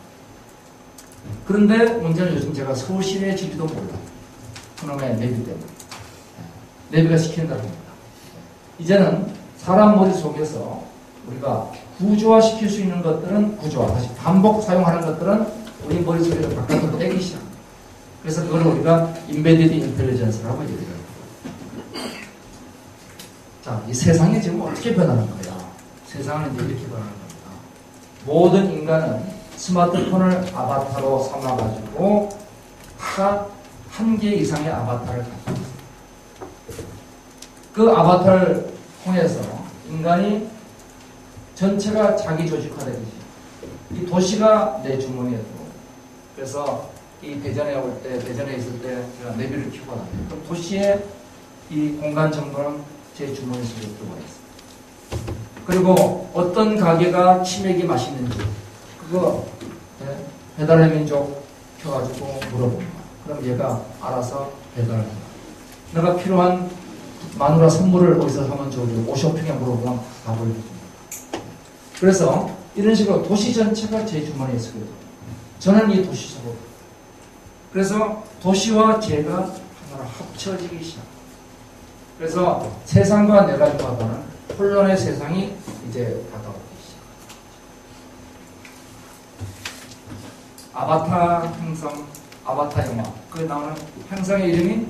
그런데 문제는 요즘 제가 서울 시내 지리도 몰라요. 그놈의 내비 때문에. 내비가 시킨다는 겁니다. 이제는 사람 머릿속에서 우리가 구조화시킬 수 있는 것들은 구조화, 다시 반복 사용하는 것들은 우리 머릿속에서 바깥으로 떼기 시작합니다. 그래서 그걸 우리가 인베디드 인텔리전스라고 얘기해요. 자, 이 세상이 지금 어떻게 변하는 거야? 세상은 이제 이렇게 변하는 겁니다. 모든 인간은 스마트폰을 아바타로 삼아가지고 다 한 개 이상의 아바타를 가지고 있습니다. 그 아바타를 통해서 인간이 전체가 자기 조직화되듯이 이 도시가 내 주머니에 들어오고 그래서 이 대전에 올 때, 대전에 있을 때 제가 내비를 켜고 다녀요. 그럼 도시의 이 공간 정도는 제 주머니 속에 들어가 있어요. 그리고 어떤 가게가 치맥이 맛있는지 그거 배달의 민족 켜가지고 물어봅니다. 그럼 얘가 알아서 배달을 합니다. 내가 필요한 마누라 선물을 어디서 하면 좋을지 오쇼핑에 물어보면 답을 해줍니다. 그래서 이런 식으로 도시 전체가 제 주머니에 있어요. 저는 이 도시 속으로. 그래서 도시와 제가 하나로 합쳐지기 시작합니다. 그래서 세상과 내가 조합하는 혼돈의 세상이 이제 다가오기 시작합니다. 아바타 행성, 아바타 영화. 거기 나오는 행성의 이름이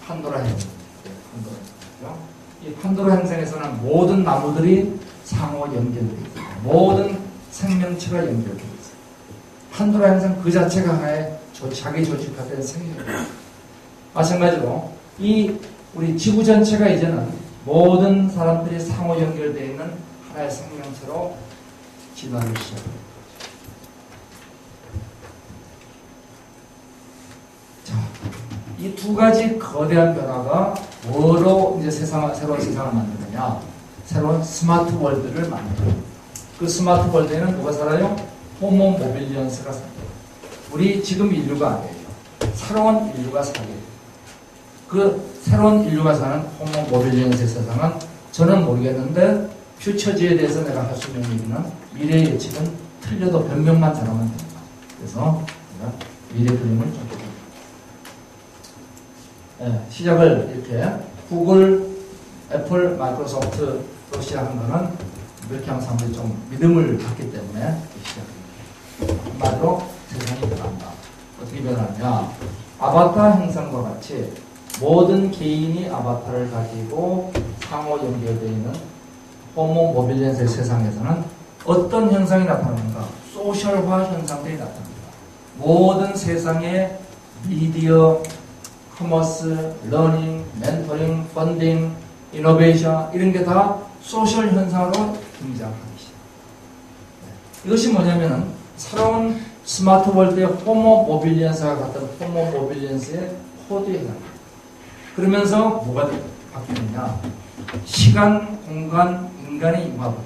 판도라 행성. 이 판도라 행성에서는 모든 나무들이 상호 연결되어 있습니다. 모든 생명체가 연결되어 있습니다. 판도라 행성 그 자체가 하나의 자기 조직화된 생명입니다. 마찬가지로 이 우리 지구 전체가 이제는 모든 사람들이 상호 연결되어 있는 하나의 생명체로 진화를 시작합니다. 자, 이 두 가지 거대한 변화가 뭐로 이제 새로운 세상을 만드느냐? 새로운 스마트 월드를 만들어요. 그 스마트 월드에는 누가 살아요? 호모 모빌리언스가 살아요. 우리 지금 인류가 아니에요. 새로운 인류가 살아요. 그 새로운 인류가 사는 호모 모빌리언스의 세상은 저는 모르겠는데 퓨처지에 대해서 내가 할 수 있는 얘기는 미래 예측은 틀려도 변명만 잘하면 됩니다. 그래서 제가 미래 그림을 좀 보겠습니다. 네, 시작을 이렇게 구글, 애플, 마이크로소프트로 시작한 거는 이렇게 하면 사람들이 좀 믿음을 갖기 때문에 시작합니다. 한마디로 세상이 변한다. 어떻게 변하냐? 아바타 형상과 같이 모든 개인이 아바타를 가지고 상호 연결되어 있는 호모 모빌리언스의 세상에서는 어떤 현상이 나타나는가? 소셜화 현상들이 나타납니다. 모든 세상의 미디어, 커머스, 러닝, 멘토링, 펀딩, 이노베이션 이런 게 다 소셜 현상으로 등장하기 시작합니다. 이것이 뭐냐면은 새로운 스마트 월드의 호모 모빌리언스와 같은 호모 모빌리언스의 코드에 해당합니다. 그러면서 뭐가 바뀌느냐? 시간, 공간, 인간의 융합을.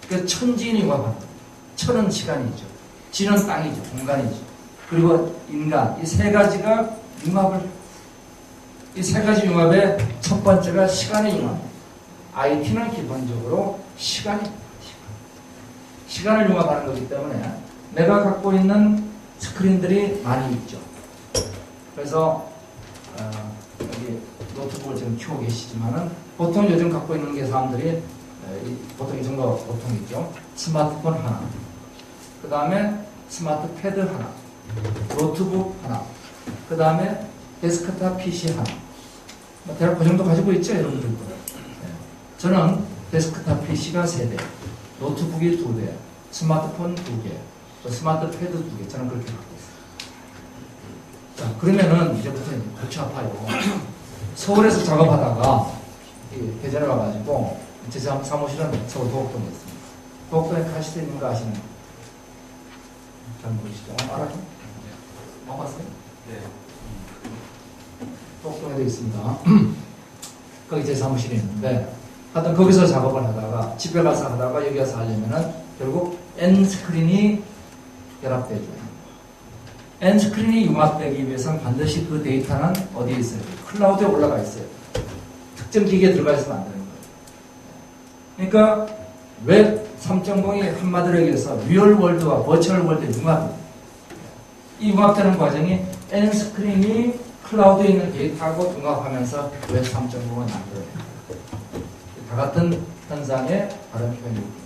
그 천지인 융합을. 천은 시간이죠. 지는 땅이죠. 공간이죠. 그리고 인간. 이 세 가지가 융합을. 이 세 가지 융합의 첫 번째가 시간의 융합. IT는 기본적으로 시간입니다. 시간을 융합하는 거기 때문에 내가 갖고 있는 스크린들이 많이 있죠. 그래서 여기 노트북을 지금 켜고 계시지만은 보통 요즘 갖고 있는 게 사람들이 보통 이 정도 보통이죠. 스마트폰 하나, 그 다음에 스마트 패드 하나, 노트북 하나, 그 다음에 데스크탑 PC 하나. 대략 그 정도 가지고 있죠, 여러분들도. 네. 저는 데스크탑 PC가 3대, 노트북이 2대, 스마트폰 2개, 스마트 패드 2개. 저는 그렇게 갖고 있어요. 자, 그러면은 이제부터 골치 아파요. 서울에서 작업하다가 대전에 와가지고 제 사무실은 서울 도곡동에 있습니다. 도곡동에 카시트 있는 거 아시는 거? 잘 모르시죠? 알아요? 와봤어요? 네. 도곡동에도 있습니다. 거기 제 사무실이 있는데 하여튼 거기서 작업을 하다가 집에 가서 하다가 여기 와서 하려면은 결국 N스크린이 결합되죠. N스크린이 융합되기 위해서는 반드시 그 데이터는 어디에 있어요? 클라우드에 올라가 있어요. 특정 기기에 들어가 있으면 안 되는 거예요. 그러니까 웹 3.0이 한마디로 얘기해서 리얼월드와 버추얼월드의 융합입니다. 이 융합되는 과정이 N스크린이 클라우드에 있는 데이터하고 융합하면서 웹 3.0을 만들어내요. 다 같은 현상의 다른 표현입니다.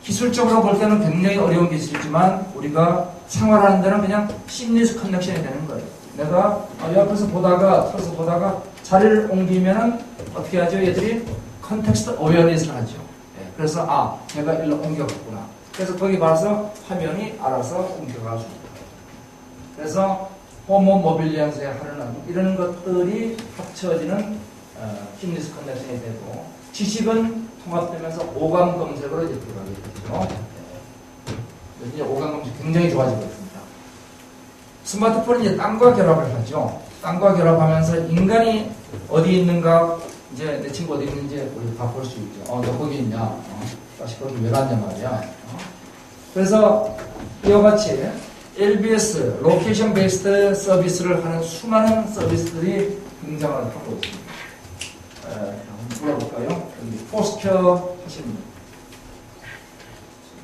기술적으로 볼 때는 굉장히 어려운 기술이지만 우리가 생활하는 데는 그냥 시미니스 커넥션이 되는 거예요. 내가 옆에서 보다가 서서 보다가 자리를 옮기면은 어떻게 하죠? 얘들이 컨텍스트 어웨어니스를 하죠. 네, 그래서 내가 일로 옮겨갔구나. 그래서 거기 봐서 화면이 알아서 옮겨가줍니다. 그래서 호모 모빌리언스의 하는 이런 것들이 합쳐지는 시미니스 커넥션이 되고 지식은 통합되면서 오감 검색으로 이제 들어가게 되죠. 이제 오감 검색 굉장히 좋아지고 있습니다. 스마트폰은 이제 땅과 결합을 하죠. 땅과 결합하면서 인간이 어디 있는가, 이제 내 친구 어디 있는지 우리 다 볼 수 있죠. 너 거기 있냐? 다시 거기 왜 갔냐 말이야. 그래서 이와 같이 LBS, 로케이션 베이스드 서비스를 하는 수많은 서비스들이 등장을 하고 있습니다. 한번 불러볼까요? 여기 포스큐어 하시는 분.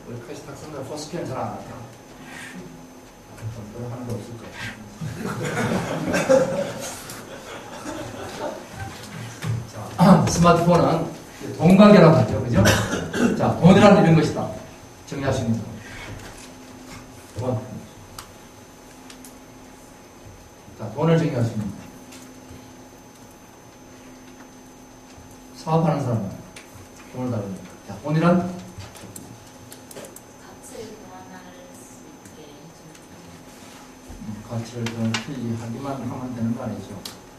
우리 카시 탁선들 포스큐어는 잘 안 하죠. 별로 하는 거 없을 거예요. 자, 스마트폰은 돈과 결합하죠. 그죠? 자, 돈이란 이런 것이다. 정리할 수 있는 사람. 돈. 자, 돈을 정의할 수 있는 사람. 사업하는 사람은 돈을 다루니까. 자, 돈이란? 가치를 변화할 수 있게 가치를 좀 편리하기만 하면 되는 거 아니죠.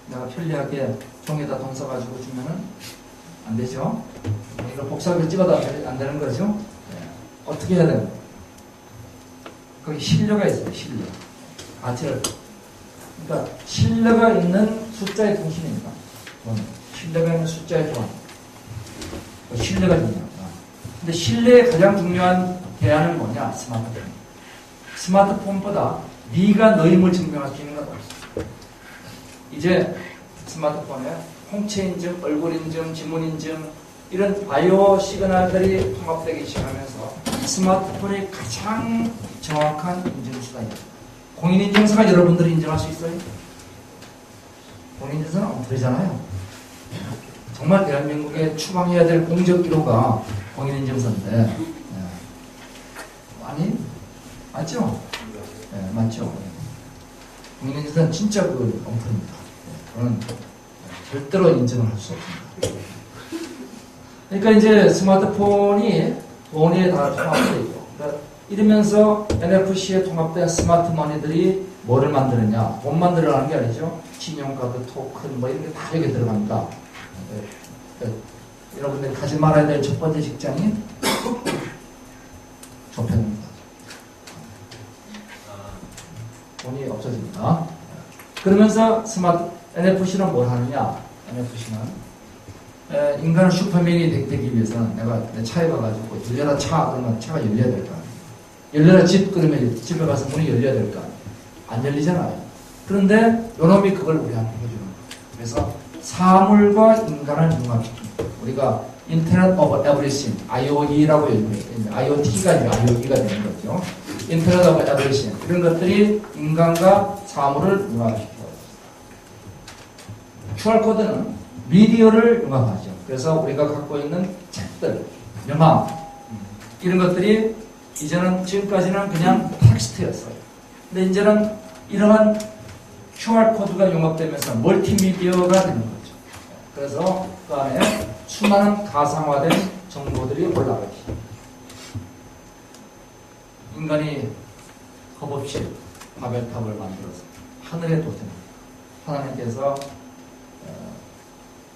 내가 편리하게 종에다 돈 써가지고 주면은 안 되죠. 이거 복사기로 찍어도 안 되는 거죠. 네. 어떻게 해야 되는 거예요? 거기 신뢰가 있어요. 신뢰. 가치를 그러니까 신뢰가 있는 숫자의 통신입니다. 신뢰가 있는 숫자의 교환. 신뢰가 중요하다. 근데 신뢰의 가장 중요한 대안은 뭐냐? 스마트폰. 스마트폰보다 네가 너 힘을 증명할 수 있는 건 없어. 이제 스마트폰에 홍채 인증, 얼굴 인증, 지문 인증 이런 바이오 시그널들이 통합되기 시작하면서 스마트폰이 가장 정확한 인증수단이에요. 공인인증서가 여러분들이 인정할 수 있어요? 공인인증서는 엉터리잖아요. 정말 대한민국에 추방해야 될 공적 기록가 공인인증서인데, 아니? 맞죠? 네, 맞죠? 공인인증서는 진짜 그 엉터리입니다. 그건 절대로 인증을 할 수 없습니다. 그러니까 이제 스마트폰이 돈에 다 통합되어 있고, 그러니까 이러면서 NFC에 통합된 스마트머니들이 뭐를 만드느냐? 돈 만들어가는 게 아니죠. 신용카드, 토큰, 뭐 이런 게 다 여기 들어갑니다. 여러분들이 가지 말아야 될 첫 번째 직장이 조편입니다. 돈이 없어집니다. 그러면서 NFC는 뭘 하느냐? NFC는 인간은 슈퍼맨이 되기 위해서는 내가 내 차에 가가지고 열려라 차 그러면 차가 열려야 될 거 아니에요. 열려라 집 그러면 집에 가서 문이 열려야 될 거 아니에요. 안 열리잖아요. 그런데 요놈이 그걸 우리한테 해주는 거예요. 그래서 사물과 인간을 융합시킵니다. 우리가 인터넷 오브 에브리싱 IoE라고 얘기해요. IoT가 아니라 IoE가 되는 거죠. 인터넷 오브 에브리싱 이런 것들이 인간과 사물을 융합시켜요. QR코드는 미디어를 융합하죠. 그래서 우리가 갖고 있는 책들, 영화 이런 것들이 이제는 지금까지는 그냥 텍스트였어요. 근데 이제는 이러한 QR코드가 융합되면서 멀티미디어가 되는 거죠. 그래서 그 안에 수많은 가상화된 정보들이 올라가죠. 인간이 겁없이 바벨탑을 만들어서 하늘에 도전합니다. 하나님께서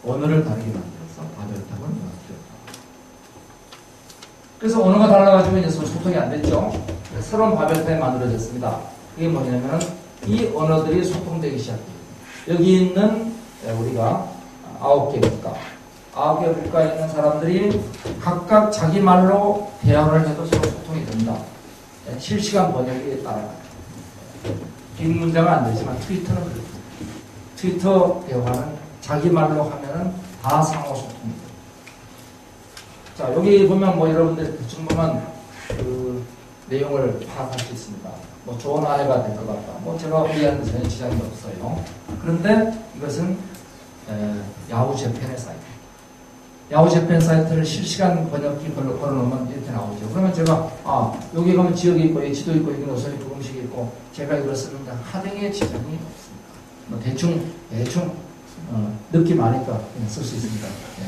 언어를 다르게 만들어서 바벨탑을 만들었다. 그래서 언어가 달라가지고 이제 소통이 안 됐죠. 새로운 바벨탑이 만들어졌습니다. 이게 뭐냐면 이 언어들이 소통되기 시작해요. 여기 있는 우리가 9개 국가, 9개 국가에 있는 사람들이 각각 자기 말로 대화를 해도 서로 소통이 된다. 실시간 번역에 따라가요. 긴 문장은 안 되지만 트위터는 그렇고 트위터 대화는 자기 말로 하면은 다 상호소통이 돼요. 자, 여기 보면 뭐 여러분들 대충 보면 그 내용을 파악할 수 있습니다. 뭐 좋은 아내가 될 것 같다. 뭐 제가 우리한테 전혀 지장이 없어요. 그런데 이것은 야후 재팬의 사이트. 야후 재팬 사이트를 실시간 번역기 걸어놓으면 이렇게 나오죠. 그러면 제가 여기 가면 지역이 있고 지도 있고 여기 노선이 두 음식이 있고 제가 이걸 쓰는데 하등의 지장이 없습니다. 뭐 대충 느낌 아니까 그냥 쓸 수 있습니다. 예.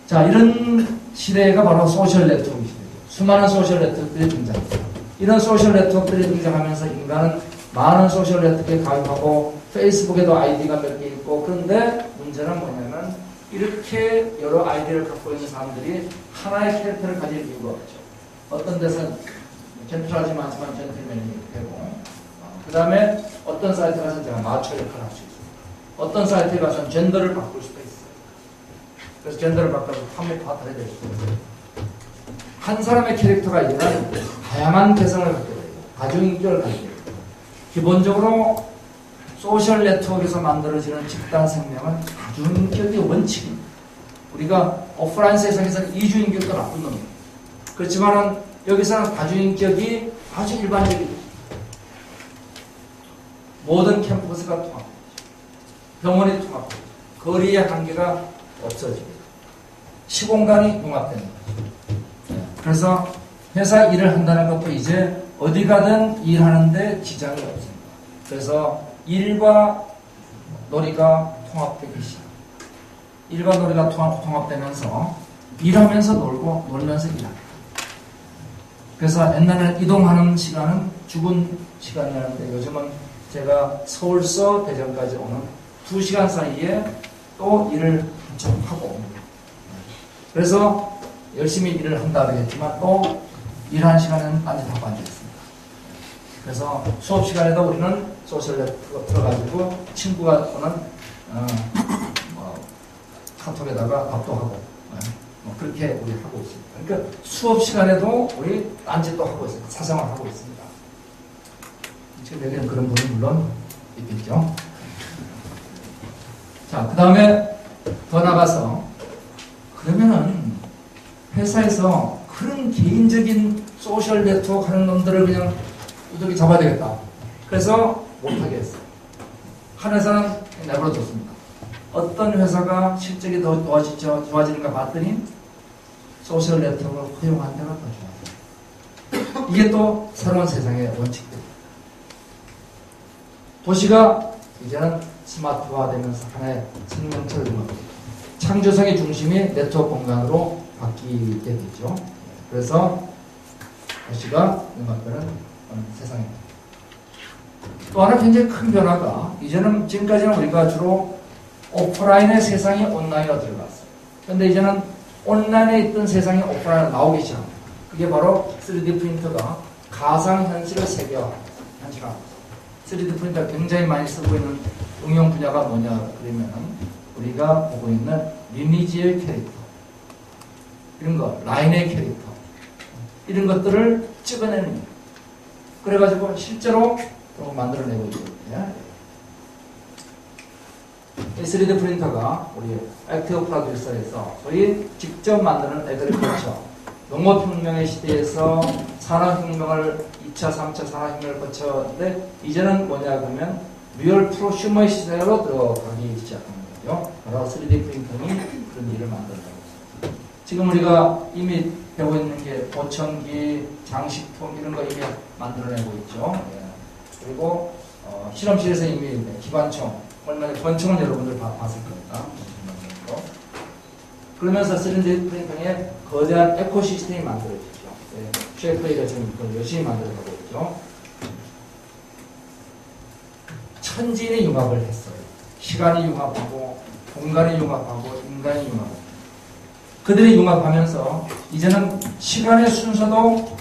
자, 이런 시대가 바로 소셜 네트워크 시대죠. 수많은 소셜 네트워크들이 등장합니다. 이런 소셜 네트워크들이 등장하면서 인간은 많은 소셜 네트워크에 가입하고 페이스북에도 아이디가 몇 개 있고, 그런데 문제는 뭐냐면 이렇게 여러 아이디를 갖고 있는 사람들이 하나의 캐릭터를 가질 이유가 없죠. 어떤 데서는 젠틀하지만 않지만 젠틀맨이 되고, 그 다음에 어떤 사이트에 가서 제가 마초 역할을 할 수 있어요. 어떤 사이트에 가서는 젠더를 바꿀 수도 있어요. 그래서 젠더를 바꿔서 판매 파트를 해야 될 수도 있어요. 한 사람의 캐릭터가 있는 다양한 개성을 갖게 돼요. 다중인격을 갖게 돼요. 기본적으로 소셜 네트워크에서 만들어지는 집단 생명은 다중인격의 원칙입니다. 우리가 오프라인 세상에서는 이주인격도 나쁜 놈이에요. 그렇지만 여기서는 다중인격이 아주 일반적이죠. 모든 캠퍼스가 통합되죠. 병원이 통합되죠. 거리의 한계가 없어지죠. 시공간이 융합되는 거죠. 그래서 회사 일을 한다는 것도 이제 어디 가든 일하는데 지장이 없습니다. 그래서 일과 놀이가 통합되기 시작. 일과 놀이가 통합되면서 일하면서 놀고 놀면서 일합니다. 그래서 옛날에는 이동하는 시간은 죽은 시간이었는데 요즘은 제가 서울서 대전까지 오는 2시간 사이에 또 일을 좀 하고 옵니다. 그래서 열심히 일을 한다고 했지만 또 일하는 시간에는 딴짓하고 앉아있습니다. 그래서 수업 시간에도 우리는 소셜 네트워크 들어가지고 친구가 또는 카톡에다가 밥도 하고 그렇게 우리 하고 있습니다. 그러니까 수업 시간에도 우리 딴짓도 하고 있습니다. 사생활 하고 있습니다. 지금 여기는 그런 분이 물론 있겠죠. 자, 그 다음에 더 나가서 그러면은 회사에서 그런 개인적인 소셜 네트워크 하는 놈들을 그냥 우두기 잡아야 되겠다. 그래서 못하게 했어요. 한 회사는 내버려뒀습니다. 어떤 회사가 실적이 더 좋아지는가 봤더니 소셜 네트워크를 허용한 데가 더 좋아져요. 이게 또 새로운 세상의 원칙입니다. 도시가 이제는 스마트화되면서 하나의 생명체를 이루고 창조성의 중심이 네트워크 공간으로 바뀌게 되죠. 그래서 도시가 음악되는 세상입니다. 또 하나 굉장히 큰 변화가 이제는 지금까지는 우리가 주로 오프라인의 세상이 온라인으로 들어갔어요. 그런데 이제는 온라인에 있던 세상이 오프라인으로 나오기 시작합니다. 그게 바로 3D 프린터가 가상현실을 세계화합니다. 3D 프린터 굉장히 많이 쓰고 있는 응용 분야가 뭐냐 그러면 우리가 보고 있는 리니지의 캐릭터 이런 거, 라인의 캐릭터 이런 것들을 찍어내는 거예요. 그래가지고 실제로 만들어내고 있거든요. 이 3D 프린터가 우리 액티브 프로듀서에서 소위 직접 만드는 애그리컬처 농업혁명의 시대에서 산업혁명을 2차, 3차 산업혁명을 거쳤는데 이제는 뭐냐 그러면 리얼 프로슈머의 시대로 들어가기 시작한 거죠. 바로 3D 프린터는 그런 일을 만들어내고 있습니다. 지금 우리가 이미 배우고 있는 게 보청기, 장식품 이런 거 이미 만들어내고 있죠. 예. 그리고 실험실에서 이미 기관총, 얼마 전에 권총은 여러분들 봤을 겁니다. 그러면서 3D 프린터에 거대한 에코시스템이 만들어지죠. 예. 쉐이프웨이가 지금 그걸 열심히 만들어가고 있죠. 천지인이 융합을 했어요. 시간이 융합하고 공간이 융합하고 인간이 융합하고 그들이 융합하면서 이제는 시간의 순서도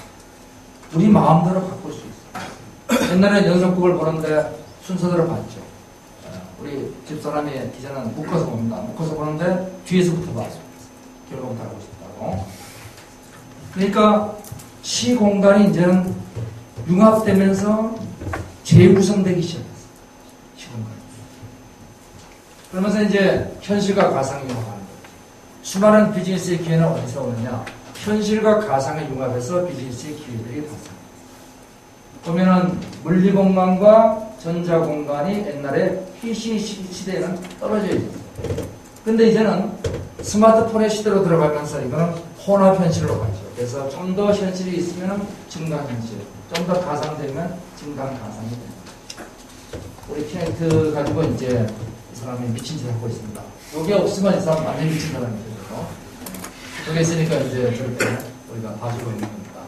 우리 마음대로 바꿀 수 있어요. 옛날에 연속극을 보는데 순서대로 봤죠. 우리 집사람이 이제는 묶어서 봅니다. 묶어서 보는데 뒤에서부터 봤어요. 결국 다 하고 싶다고. 그러니까 시공간이 이제는 융합되면서 재구성되기 시작했어요. 시공간이. 그러면서 이제 현실과 가상이 융합하는 거예요. 수많은 비즈니스의 기회는 어디서 오느냐? 현실과 가상의 융합에서 비즈니스의 기회들이 발생합니다. 보면은 물리공간과 전자공간이 옛날에 PC 시대에는 떨어져 있었어요. 근데 이제는 스마트폰의 시대로 들어가면서 이거는 혼합현실로 가죠. 그래서 좀 더 현실이 있으면 증강현실, 좀 더 가상되면 증강가상이 됩니다. 우리 키넥트 가지고 이제 이 사람이 미친 짓을 하고 있습니다. 여기 없으면 이 사람 완전히 미친 사람이죠. 여기 있으니까 이제 저렇게 우리가 봐주고 있는 겁니다.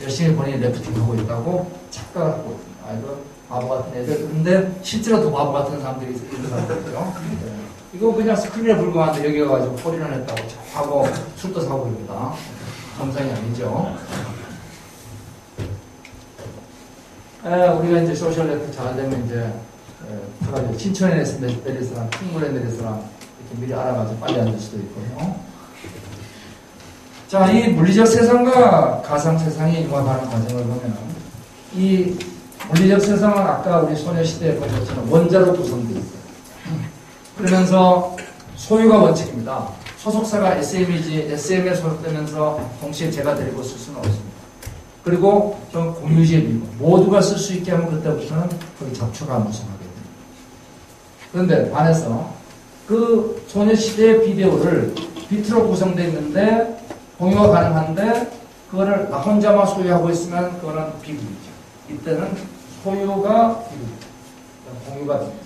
열심히 본인이 래프팅하고 있다고 착각을 하고 있습니다. 아, 이거 바보 같은 애들. 근데 실제로 더 바보 같은 사람들이 있는 사람들이죠. 이거 그냥 스크린에 불과한데 여기 가가지고 홀인원 했다고 하고 술도 사고 그럽니다. 정상이 아니죠. 우리가 이제 소셜 네트워크 잘 되면 이제 가가지고 신천에 내릴 사람, 풍물에 내릴 사람 이렇게 미리 알아가지고 빨리 앉을 수도 있고요. 자, 이 물리적 세상과 가상 세상이 융합하는 과정을 보면 이 물리적 세상은 아까 우리 소녀시대에 본 것처럼 원자로 구성되어 있어요. 그러면서 소유가 원칙입니다. 소속사가 SM에 소속되면서 동시에 제가 데리고 쓸 수는 없습니다. 그리고 좀 공유지의 미국 모두가 쓸 수 있게 하면 그때부터는 거기 잡초가 무성하게 됩니다. 그런데 반해서 그 소녀시대의 비디오를 비트로 구성되어 있는데 공유가 가능한데 그거를 나 혼자만 소유하고 있으면 그거는 비극이죠. 이때는 소유가 비극이죠. 공유가 됩니다.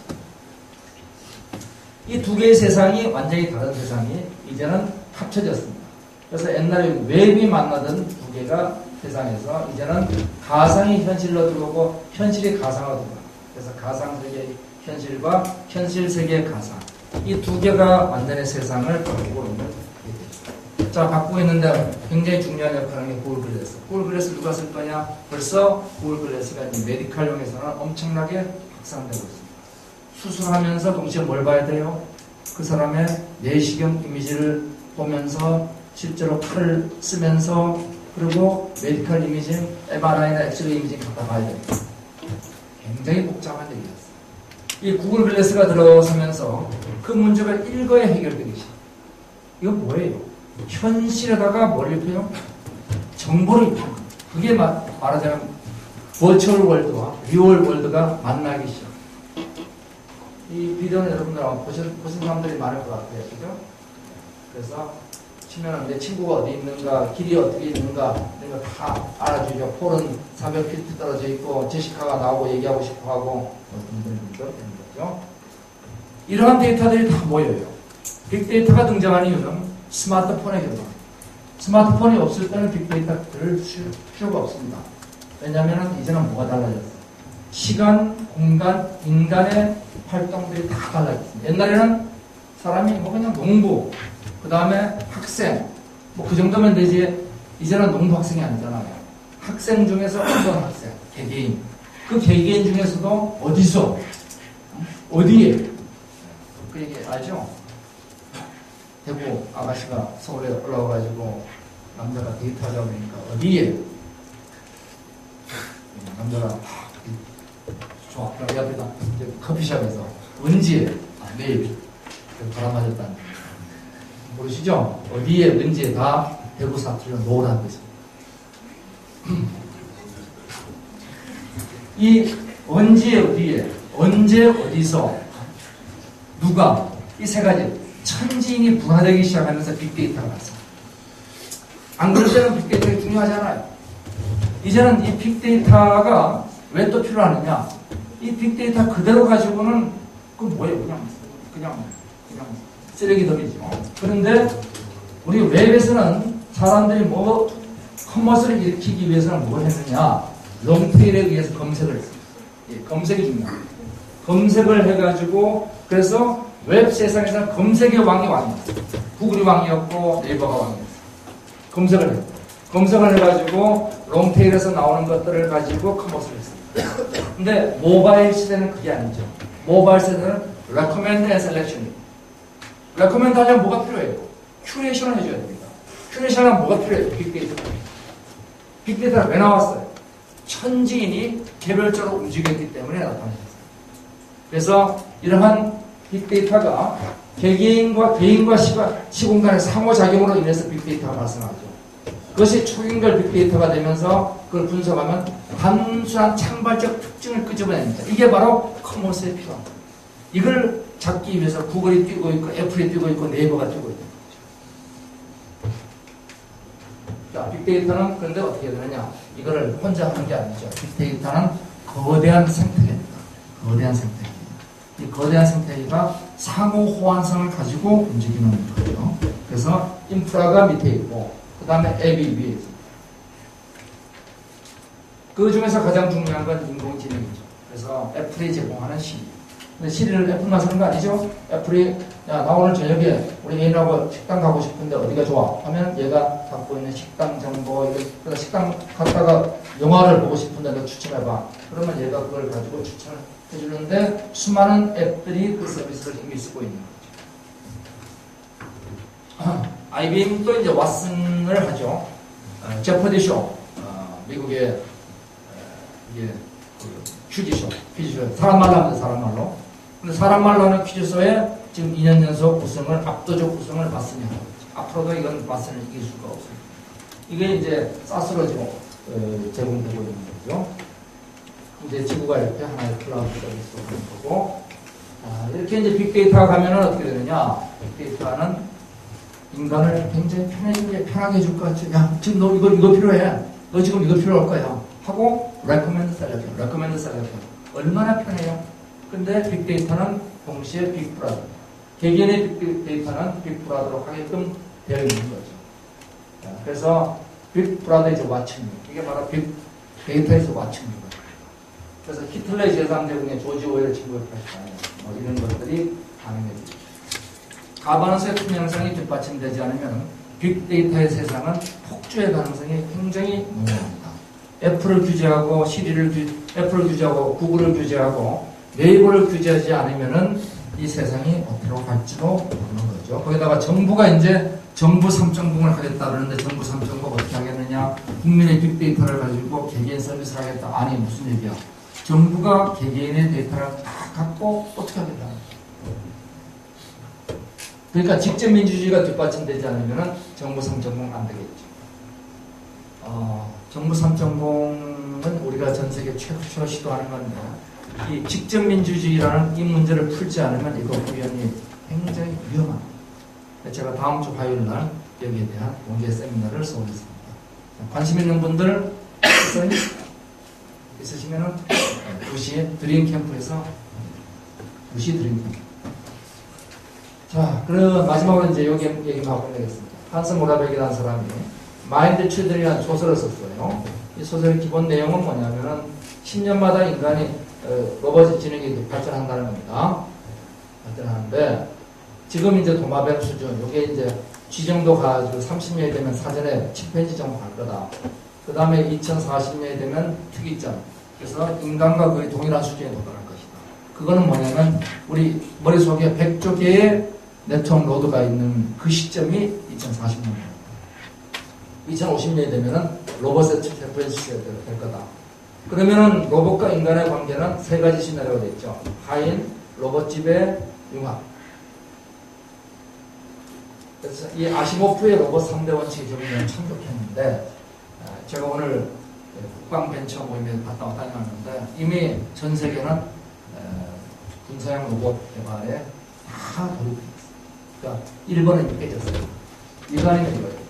이 두 개의 세상이 완전히 다른 세상이 이제는 합쳐졌습니다. 그래서 옛날에 웹이 만나던 두 개가 세상에서 이제는 가상이 현실로 들어오고 현실이 가상으로 들어옵니다. 그래서 가상세계의 현실과 현실세계의 가상 이 두 개가 완전히 세상을 바꾸고 있는 거죠. 자, 바꾸고 있는데 굉장히 중요한 역할을 하는 게 구글 글래스. 구글 글래스 누가 쓸 거냐? 벌써 구글 글래스가 메디컬용에서는 엄청나게 확산되고 있습니다. 수술하면서 동시에 뭘 봐야 돼요? 그 사람의 내시경 이미지를 보면서 실제로 칼을 쓰면서 그리고 메디컬 이미징, MRI나 엑스레이 이미징 갖다 봐야 됩니다. 굉장히 복잡한 얘기였어요. 이 구글 글래스가 들어서면서 그 문제가 일거에 해결되기 시작. 이건 뭐예요? 현실에다가 뭘 입혀요? 정보를 입혀요. 그게 말하자면 버추얼 월드와 리얼 월드가 만나기 시작. 이 비디오는 여러분들 보신 사람들이 많을 것 같아요. 그죠? 그래서 치면 내 친구가 어디 있는가, 길이 어떻게 있는가 이런 거 다 알아주죠. 폴은 400피트 떨어져 있고 제시카가 나오고 얘기하고 싶어 하고 어떤 분들도 되는 거죠. 이러한 데이터들이 다 모여요. 빅데이터가 등장한 이유는 스마트폰의 결과. 스마트폰이 없을 때는 빅데이터를 쓸 필요가 없습니다. 왜냐하면 이제는 뭐가 달라졌어요? 시간, 공간, 인간의 활동들이 다 달라졌습니다. 옛날에는 사람이 뭐 그냥 농부, 그 다음에 학생, 뭐 그 정도면 되지. 이제는 농부 학생이 아니잖아요. 학생 중에서 어떤 학생, 개개인. 그 개개인 중에서도 어디서, 어디에, 그 얘기 알죠? 대구 아가씨가 서울에 올라와가지고 남자가 데이트하자고 그러니까 어디에? 남자가 좋아. 그럼 옆에다 이제 커피숍에서 언제? 내일. 바람 맞았다는. 모르시죠? 어디에 언제 다 대구 사투리로 노란 거죠. 이 언제 어디에, 언제 어디서, 누가, 이 세 가지 천지인이 분화되기 시작하면서 빅데이터가 났어요. 안 그럴 때는 빅데이터가 중요하잖아요. 이제는 이 빅데이터가 왜 또 필요하느냐? 이 빅데이터 그대로 가지고는 그 뭐예요? 그냥 쓰레기더미죠. 그런데 우리 웹에서는 사람들이 뭐 커머스를 일으키기 위해서는 뭘 했느냐? 롱테일에 의해서 검색을 했어요. 예, 검색이 중요합니다. 검색을 해가지고 그래서 웹 세상에서는 검색의 왕이 왕이에요. 구글이 왕이었고 네이버가 왕이었어요. 검색을 했어요. 검색을 해가지고 롱테일에서 나오는 것들을 가지고 커머스를 했어요. 근데 모바일 시대는 그게 아니죠. 모바일 시대는 recommend and selection입니다. recommend 하려면 뭐가 필요해요? 큐레이션을 해줘야 됩니다. 큐레이션 하면 뭐가 필요해요? 빅데이터. 빅데이터가 왜 나왔어요? 천지인이 개별적으로 움직였기 때문에 나타났어요. 그래서 이러한 빅데이터가 개개인과 개인과 시공간의 상호작용으로 인해서 빅데이터가 발생하죠. 그것이 초인결 빅데이터가 되면서 그걸 분석하면 단순한 창발적 특징을 끄집어냅니다. 이게 바로 커머스에 필요합니다. 이걸 잡기 위해서 구글이 뛰고 있고 애플이 뛰고 있고 네이버가 뛰고 있는 거죠. 자, 빅데이터는 그런데 어떻게 되느냐? 이거를 혼자 하는 게 아니죠. 빅데이터는 거대한 생태계입니다. 거대한 생태계. 이 거대한 생태계가 상호 호환성을 가지고 움직이는 거예요. 그래서 인프라가 밑에 있고 그 다음에 앱이 위에 있습니다. 그 중에서 가장 중요한 건 인공지능이죠. 그래서 애플이 제공하는 시리. 근데 시리를 애플만 쓰는 거 아니죠? 애플이 야, 나 오늘 저녁에 우리 애인하고 식당 가고 싶은데 어디가 좋아? 하면 얘가 갖고 있는 식당 정보, 그래서 식당 갔다가 영화를 보고 싶은데 너 추천해봐. 그러면 얘가 그걸 가지고 추천을 해주는데 수많은 앱들이 그 서비스를 이미 쓰고 있는 거죠. IBM도 이제 왓슨을 하죠. 제퍼디쇼, 미국의 이게 퀴즈쇼, 사람 말로 합니다. 사람 말로. 근데 사람 말로 하는 퀴즈쇼에 지금 2년 연속 우승을, 압도적 우승을 왓슨이 하고 있죠. 앞으로도 이건 왓슨을 이길 수가 없습니다. 이게 이제 사스로 지금 제공되고 있는 거죠. 이제 지구가 이렇게 하나의 클라우드 서비스로 하는 거고, 이렇게 이제 빅데이터가 가면은 어떻게 되느냐? 빅데이터는 인간을 굉장히 편하게 해줄 것 같죠. 야, 지금 너 이거 필요해. 너 지금 이거 필요할 거야. 하고, recommend selection. 얼마나 편해요? 근데 빅데이터는 동시에 빅브라더. 개개인의 빅데이터는 빅브라더로 하게끔 되어 있는 거죠. 그래서 빅브라더 이제 왓츠입니다. 이게 바로 빅데이터에서 왓츠입니다. 그래서 히틀러의 제3대국의 조지 오웰 친구의 뭐 이런 것들이 가능해지죠. 가바넌스의 투명성이 뒷받침되지 않으면 빅데이터의 세상은 폭주의 가능성이 굉장히 농후합니다. 애플을 규제하고 애플을 규제하고 구글을 규제하고 네이버를 규제하지 않으면은 이 세상이 어디로 갈지도 모르는 거죠. 거기다가 정부가 이제 정부 3.0을 하겠다 그러는데 정부 3.0 어떻게 하겠느냐? 국민의 빅데이터를 가지고 개개인 서비스를 하겠다. 아니 무슨 얘기야? 정부가 개개인의 데이터를 다 갖고 어떻게 하겠다? 그러니까 직접 민주주의가 뒷받침되지 않으면 정부 3.0 안 되겠죠. 정부 3.0은 우리가 전 세계 최초 시도하는 건데 이 직접 민주주의라는 이 문제를 풀지 않으면 이거 우연히 굉장히 위험합니다. 제가 다음 주 화요일 날 여기에 대한 공개 세미나를 쏘겠습니다. 관심 있는 분들 있으시면은 2시 드림 캠프에서 2시 드림 캠프. 자, 그럼 마지막으로 이제 여기 얘기만 하고 끝내겠습니다. 한스 모라백이라는 사람이 마인드 칠드런이라는 소설을 썼어요. 이 소설의 기본 내용은 뭐냐면은 10년마다 인간이 로봇 지능이 발전한다는 겁니다. 발전하는데 지금 이제 도마뱀 수준, 이게 이제 지정도 가지고 30년이 되면 사전에 침팬지 정도 갈 거다. 그 다음에 2040년이 되면 특이점. 그래서 인간과 거의 동일한 수준에 도달할 것이다. 그거는 뭐냐면 우리 머릿속에 100조 개의 네트워크 노드가 있는 그 시점이 2040년입니다. 2050년이 되면은 로봇의 침팬지가 될 거다. 그러면은 로봇과 인간의 관계는 세 가지 시나리오가 되죠. 하인, 로봇집의 융합. 그래서 이 아시모프의 로봇 3대 원칙이 적용되는 참 좋겠는데 제가 오늘 국방벤처 모임에 갔다 왔다는데 이미 전 세계는 군사용 로봇 개발에 다 돌입했어요. 그러니까 1번은 이렇게 졌어요. 이거 아니면 이거예요.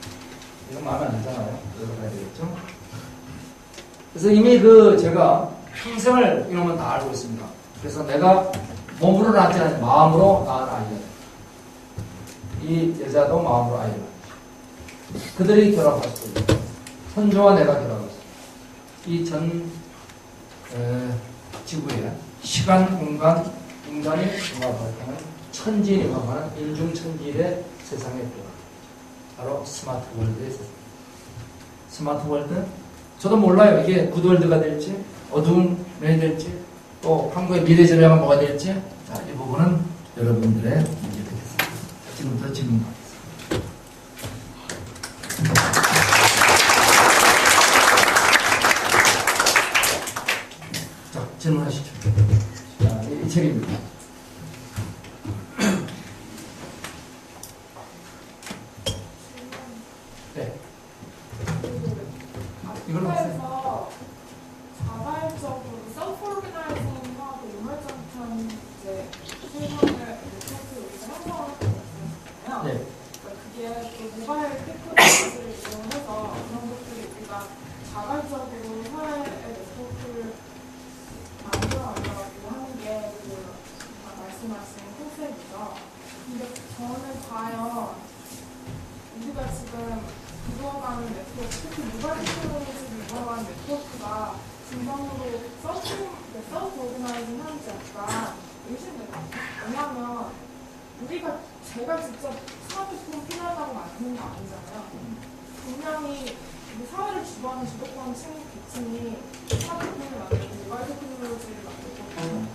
이건 마음에 안 들잖아요. 이거 가야 되겠죠? 그래서 이미 제가 평생을 이놈은 다 알고 있습니다. 그래서 내가 몸으로 낳지 않은 마음으로 낳은 아이예요. 이 여자도 마음으로 아이를 낳았죠. 그들이 결합할 수 있어요. 선조와 내가 결합할 수 있어요. 이 전 지구에 시간, 공간, 인간이 융합하는 천지인이 융합하는 인중천지의 세상에 들어갑니다. 바로 스마트 월드의 세상. 스마트 월드? 저도 몰라요. 이게 굿월드가 될지, 어두운 면이 될지, 또 한국의 미래전략은 뭐가 될지. 자, 이 부분은 여러분들의 문제가 되겠습니다. 지금부터 질문 가겠습니다. 자, 질문하시죠. 자, 이 책입니다. 네. 이걸로 하세요. 자발적으로 self-organizing 하고 우물정탄 이제 실험을 네트워크로 형성을 하고 있잖아요. 네. 그게 또 모바일 테크놀로지를 이용해서 그런 것들이 우리가 자발적으로 사회의 네트워크를 만들어가지고 하는 게 말씀하신 컨셉이죠. 근데 저는 과연 우리가 지금 이루어가는 네트워크, 특히 모바일 테크놀로지를 이루어가는 네트워크가 진정으로 서브 오르나이징 하는지 약간 의심돼요. 왜냐하면 제가 직접 스마트폰 필요하다고 만드는 거 아니잖아요. 분명히 우리 사회를 주도하는 주도권 계층이 스마트폰을 만들고 모바일 테크놀로지를 만들고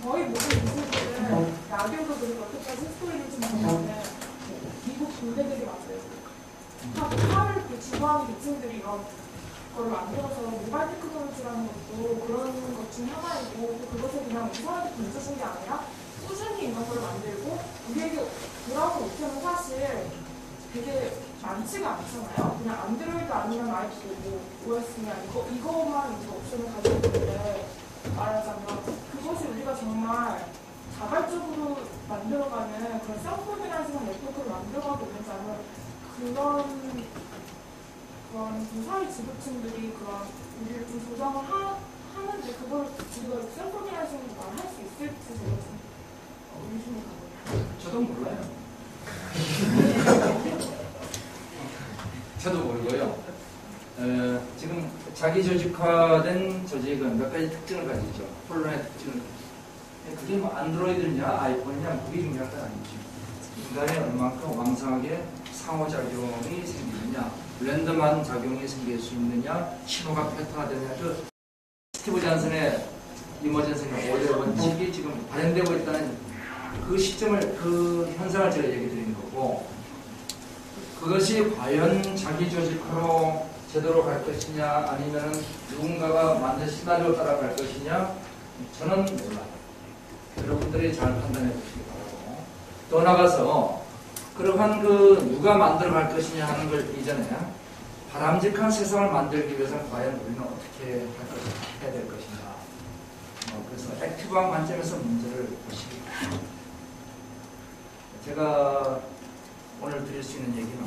거의 모든 기술들은 라디오도 그리고 여태까지 스토리를 좀 보면은 미국 군대들이 만들고 사회를 주도하는 계층들이 이런 걸 만들어서 모바일 테크놀로지라는 것도 그런 것 중 하나이고 또 그것을 그냥 우선하게 던져준 게 아니라 꾸준히 이런 걸 만들고 우리에게 돌아오는 옵션은 사실 되게 많지가 않잖아요. 그냥 안드로이드 아니면 아이폰, OS냐 이거만 이제 옵션을 가지고 있는데 말하자면 그것이 우리가 정말 자발적으로 만들어가는 그런 셀프-오르가이징한 네트워크를 만들어가고 있는지 아니면 그런 사회 지도층들이 그런 우리를 좀 조정을 하는데 그걸 지금 셀프-오르가이징으로 말할 수 있을지 제가 좀 의심이 가거든요. 저도 몰라요. 저도 모르고요. 지금 자기 조직화된 조직은 몇 가지 특징을 가지죠. 폴론의 특징을. 그게 뭐 안드로이드냐 아이폰이냐 그게 중요한 건 아니죠. 인간이 얼만큼 왕성하게 상호작용이 생기느냐, 랜덤한 작용이 생길 수 있느냐, 신호가 패턴화되느냐. 스티브 잔슨의 이머전스나 5대 원칙이 지금 발현되고 있다는 그 시점을, 그 현상을 제가 얘기 드린 거고, 그것이 과연 자기 조직화로 제대로 갈 것이냐, 아니면 누군가가 만든 시나리오 따라 갈 것이냐, 저는 몰라요. 여러분들이 잘 판단해 보시기 바라고. 더 나가서, 그러한 누가 만들어 갈 것이냐 하는 걸 이전에, 바람직한 세상을 만들기 위해서는 과연 우리는 어떻게 해야 될 것인가. 그래서 액티브한 관점에서 문제를 보시기 바랍니다. 제가 오늘 드릴 수 있는 얘기는,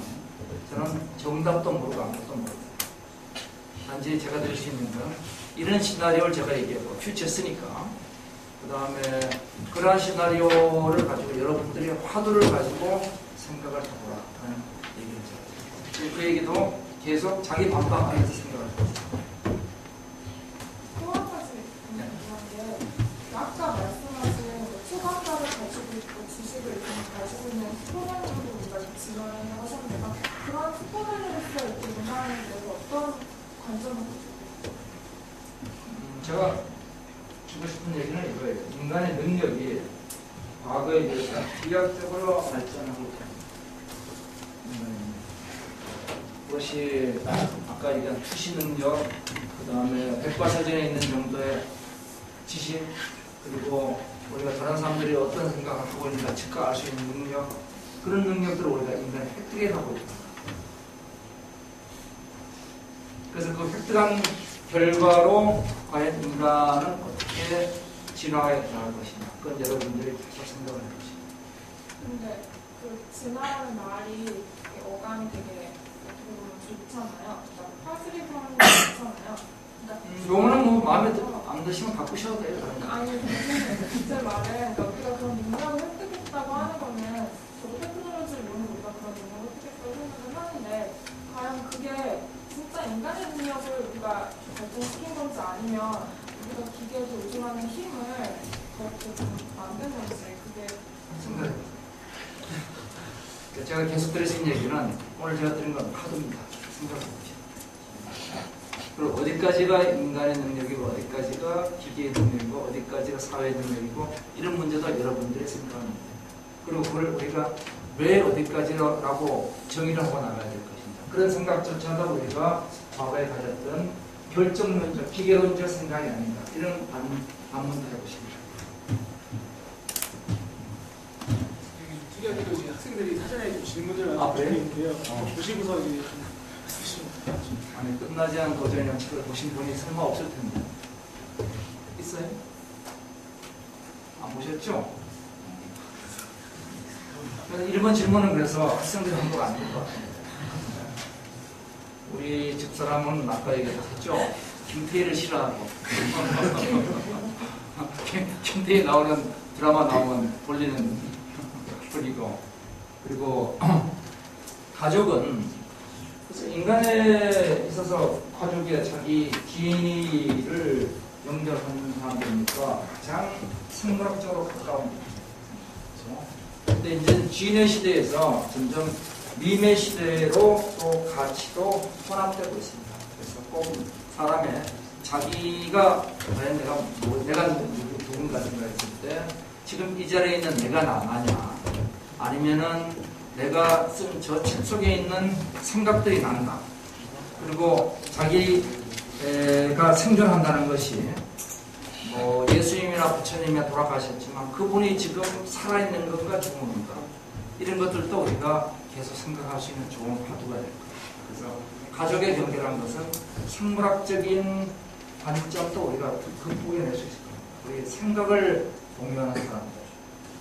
저는 정답도 모르고 아무것도 모르고, 단지 제가 드릴 수 있는 건 이런 시나리오를 제가 얘기했고, 퓨처 쓰니까 그 다음에 그러한 시나리오를 가지고 여러분들이 화두를 가지고 생각을 해보라 하는 얘기를 제가 드립니다. 그 얘기도 계속 자기 반박하면서 생각을 해보세요. 또 한 가지 궁금한 게, 아까 말씀하신 초반과를 가지고 있고 지식을 가지고 있는 스포맨으로 우리가 진화를 하셨는데, 그런 스포맨으로서 이렇게 문화에 대해서 어떤 관점을 가지고 제가 주고 싶은 얘기는 이거예요. 인간의 능력이 과거에 비해서 비약적으로 발전하고 있다. 그것이 아까 얘기한 투시 능력, 그 다음에 백과사전에 있는 정도의 지식, 그리고 우리가 다른 사람들이 어떤 생각을 하고 있는가 즉각 알 수 있는 능력, 그런 능력들을 우리가 인간이 획득해 가고 있다. 그래서 그 획득한 결과로 과연 인간은 어떻게 진화해 나갈 것이냐, 그건 여러분들이 계속 생각을 해보시죠. 근데 그 진화라는 말이 어감이 되게 좋잖아요. 그러니까 파슬리성이 좋잖아요. 그러니까 요거는 뭐 마음에 안 드시면 바꾸셔도 돼요. 아니, 제 말은 그러니까 우리가 그런 능력을 획득했다고 하는 거는 저도 테크놀로지를 모르는 우리가 그런 능력을 획득했다고 생각을 하는데, 과연 그게 진짜 인간의 능력을 우리가 발전시킨 건지, 아니면 우리가 기계에서 요즘하는 힘을 그렇게 좀 만든 건지, 그게 생각해보세요. 제가 계속 드릴 수 있는 얘기는 오늘 제가 드린 건 카드입니다. 생각해보시죠. 그리고 어디까지가 인간의 능력이고, 어디까지가 기계의 능력이고, 어디까지가 사회의 능력이고, 이런 문제도 여러분들이 생각합니다. 그리고 그걸 우리가 왜 어디까지라고 정의를 하고 나가야 될 것인가. 그런 생각조차도 우리가 과거에 가졌던 결정론적, 기계론적 생각이 아닌가. 이런 반문도 해보십니다. 특이하게도 이제 학생들이 사전에 좀 질문을 아, 그래요? 있는데요. 보시고서 이제 좀 쓰시면 아니, 끝나지 않은 고전의 양식을 보신 분이 설마 없을 텐데. 있어요? 안 보셨죠? 그래서 1번 질문은 그래서 학생들이 한 거가 아닌 것 같아요. 우리 집사람은 아까 얘기했죠? 김태희를 싫어하고. 김태희 나오는 드라마 나오면 돌리는 분이고. 그리고 가족은, 그래서 인간에 있어서 가족이 자기 기인이를 연결하는 사람들이니까 가장 생물학적으로 가까운 거죠. 근데 이제 진의 시대에서 점점 미매 시대로 또 가치도 혼합되고 있습니다. 그래서 꼭 사람의 자기가 과연 내가 누군가 생각했을 때 지금 이 자리에 있는 내가 나냐, 아니면은 내가 쓴 저 책 속에 있는 생각들이 난가. 그리고 자기가 생존한다는 것이 뭐 예수님이나 부처님이 돌아가셨지만 그분이 지금 살아있는 건가 죽은 건가, 이런 것들도 우리가 계속 생각할 수 있는 좋은 화두가 될 거예요. 그래서 가족의 경계라는 것은 생물학적인 관점도 우리가 극복해낼 수 있을 겁니다. 우리 생각을 공유하는 사람들,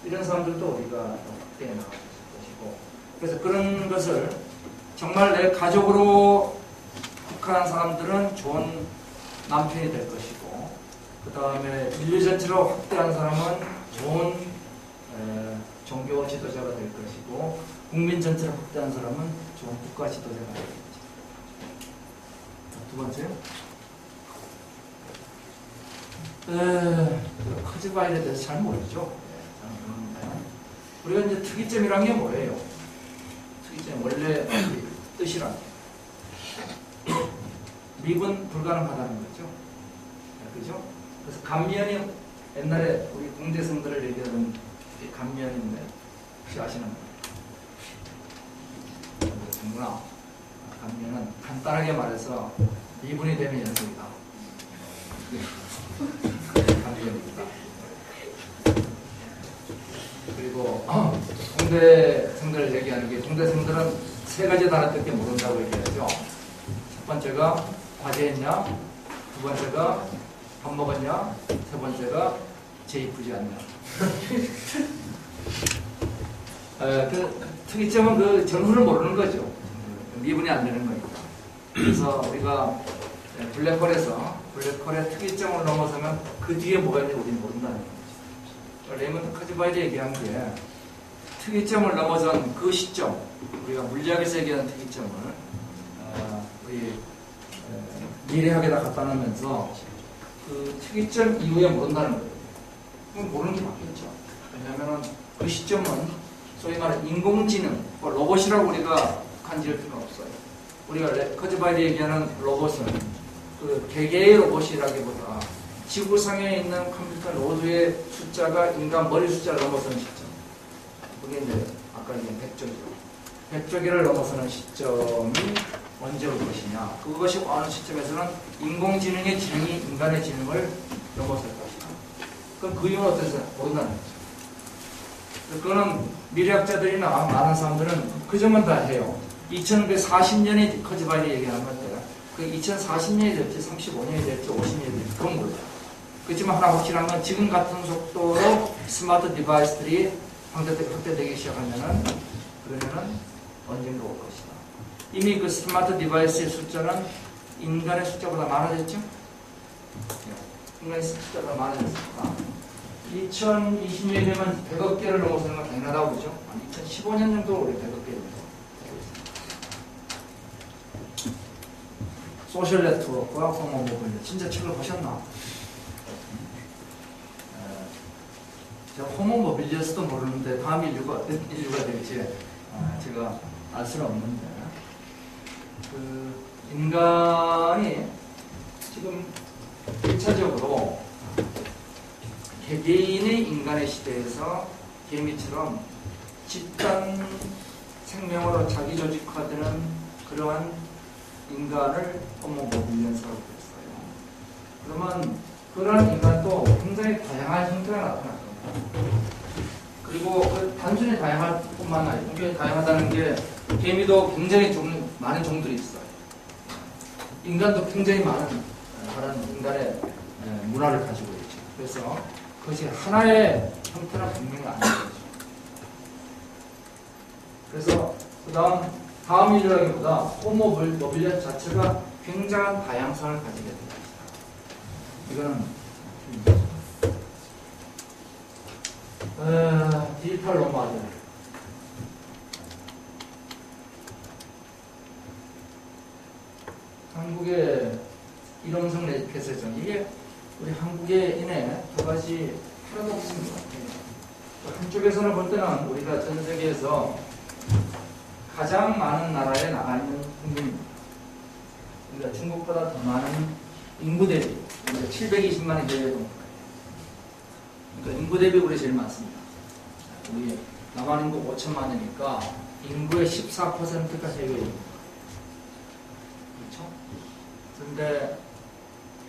이런 사람들도 우리가 확대해 나갈 수 있을 것이고, 그래서 그런 것을 정말 내 가족으로 국한한 사람들은 좋은 남편이 될 것이고, 그 다음에 인류 전체로 확대한 사람은 좋은 종교 지도자가 될 것이고, 국민 전체로 확대한 사람은 좋은 국가 지도자가 될 것이죠. 두 번째, 커즈바일에 대해서 잘 모르죠. 우리가 이제 특이점이란 게 뭐예요? 특이점, 원래 뜻이란 게 미분 불가능하다는 거죠. 그죠? 그래서 감면이 옛날에 우리 공대생들을 얘기하던 이 감면인데 혹시 아시는 분? 정구나. 감면은 간단하게 말해서 미분이 되면 연속이다. 감면입니다. 그리고 공대생들 얘기하는 게 공대생들은 세 가지 단어밖에 모른다고 얘기하죠. 첫 번째가 과제했냐, 두 번째가 밥 먹었냐, 세 번째가 제 이쁘지 않냐. 그 특이점은 그 전후를 모르는 거죠. 미분이 안 되는 거니까. 그래서 우리가 블랙홀의 특이점을 넘어서면 그 뒤에 뭐가 있는지 우리는 모른다는 거죠. 레이먼드 커즈바이드 얘기한 게 특이점을 넘어선 그 시점, 우리가 물리학에서 얘기하는 특이점을 우리 미래학에다 갖다 놓으면서 그 특이점 이후에 모른다는 거예요. 그럼 모르는 게 맞겠죠. 왜냐하면 그 시점은 소위 말하는 인공지능, 로봇이라고 우리가 간지를 필요는 없어요. 우리가 커즈바이드 얘기하는 로봇은 그 개개의 로봇이라기보다 지구상에 있는 컴퓨터 노드의 숫자가 인간 머리 숫자를 넘어서는 시점. 그게 이제 아까 얘기한 100조기로. 100조기를 넘어서는 시점이 언제 올 것이냐. 그것이 어느 시점에서는 인공지능의 지능이 인간의 지능을 넘어설 것이다. 그럼 그 이유는 어때서 모른다는 거죠. 그거는 미래학자들이나 많은 사람들은 그 점은 다 해요. 2940년에 커즈바이드 얘기하는 건데 그 2040년이 될지 35년이 될지 50년이 될지 그건 몰라요. 그렇지만 하나 확실한 건 지금 같은 속도로 스마트 디바이스들이 확대되기 시작하면은 그러면은 언젠가 올 것이다. 이미 그 스마트 디바이스의 숫자는 인간의 숫자보다 많아졌죠? 인간의 숫자보다 많아졌습니다. 2020년이 되면 100억 개를 넘어서는 건 당연하다고 그러죠? 2015년 정도 우리 100억 개 정도 되고 있습니다. 소셜 네트워크와 호모 모빌 진짜 책을 보셨나? 제가 호모 모빌리어스도 모르는데 다음 인류가 어떤 인류가 될지 제가 알 수는 없는데 그 인간이 지금 1차적으로 개개인의 인간의 시대에서 개미처럼 집단 생명으로 자기 조직화되는 그러한 인간을 호모 모빌리언스라고 했어요. 그러면 그러한 인간도 굉장히 다양한 형태가 나타났습니다. 그리고 그 단순히 다양할 뿐만 아니라 굉장히 다양하다는 게 개미도 굉장히 많은 종들이 있어요. 인간도 굉장히 많은 다른 인간의 문화를 가지고 있죠. 그래서 그것이 하나의 형태는 분명히 아닌 거죠. 그래서 다음 인류라기보다 호모 모빌리언 자체가 굉장한 다양성을 가지게 됩니다. 이거는 디지털 노마드. 한국의 일원성 레지캐스죠. 이게 우리 한국인의 두 가지 패러독스입니다. 한쪽에서는 볼 때는 우리가 전 세계에서 가장 많은 나라에 나가 있는 국민입니다. 그러니까 중국보다 더 많은 인구 대비 720만이 되어야 그러니까 인구 대비 우리 제일 많습니다. 우리 남한 인구 5천만이니까 인구의 14%가 세계입니다. 그렇죠? 그런데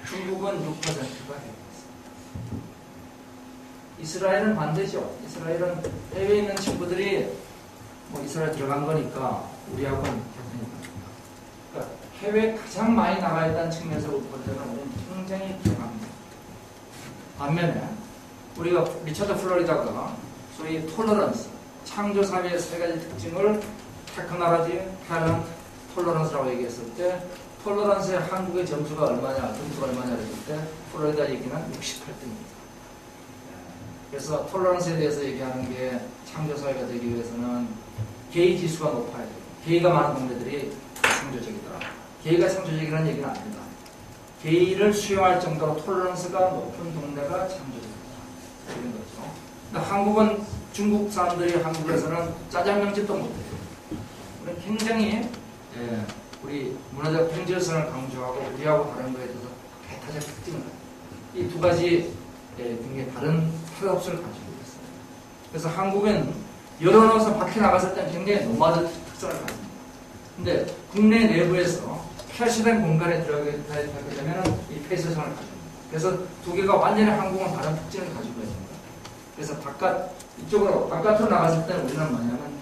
중국은 6%가 되고 있습니다. 이스라엘은 반대죠. 이스라엘은 해외에 있는 친구들이 이스라엘 들어간 거니까 우리하고는 격분이 그러니까 해외에 가장 많이 나가 있다는 측면에서 볼 때는 우리는 굉장히 강합니다. 반면에 우리가 리처드 플로리다가 소위 톨러런스, 창조사회의 세 가지 특징을 테크놀로지, 탤런트, 톨러런스라고 얘기했을 때 톨러런스의 한국의 점수가 얼마냐 그랬을 때 플로리다 얘기는 68등입니다. 그래서 톨러런스에 대해서 얘기하는 게 창조사회가 되기 위해서는 게이 지수가 높아야 돼요. 게이가 많은 동네들이 창조적이다. 게이가 창조적이라는 얘기는 안 된다. 게이를 수용할 정도로 톨러런스가 높은 동네가 창조적이다. 이런 거죠. 근데 한국은 중국 사람들이 한국에서는 짜장면집도 못해요. 우리는 굉장히 우리 문화적 평질성을 강조하고 우리하고 다른 거에 대해서 배타적 특징을 가요. 이 두 가지 굉장히 다른 패러독스를 가지고 있어요. 그래서 한국은 열어놓아서 밖에 나갔을 때는 굉장히 노마드 특성을 가집니다. 근데 국내 내부에서 폐쇄된 공간에 들어가게 되면 이 폐쇄성을 가집니다. 그래서 두 개가 완전히 한국은 다른 특징을 가지고 있습니다. 그래서 이쪽으로 바깥으로 나갔을 때는 우리는 뭐냐면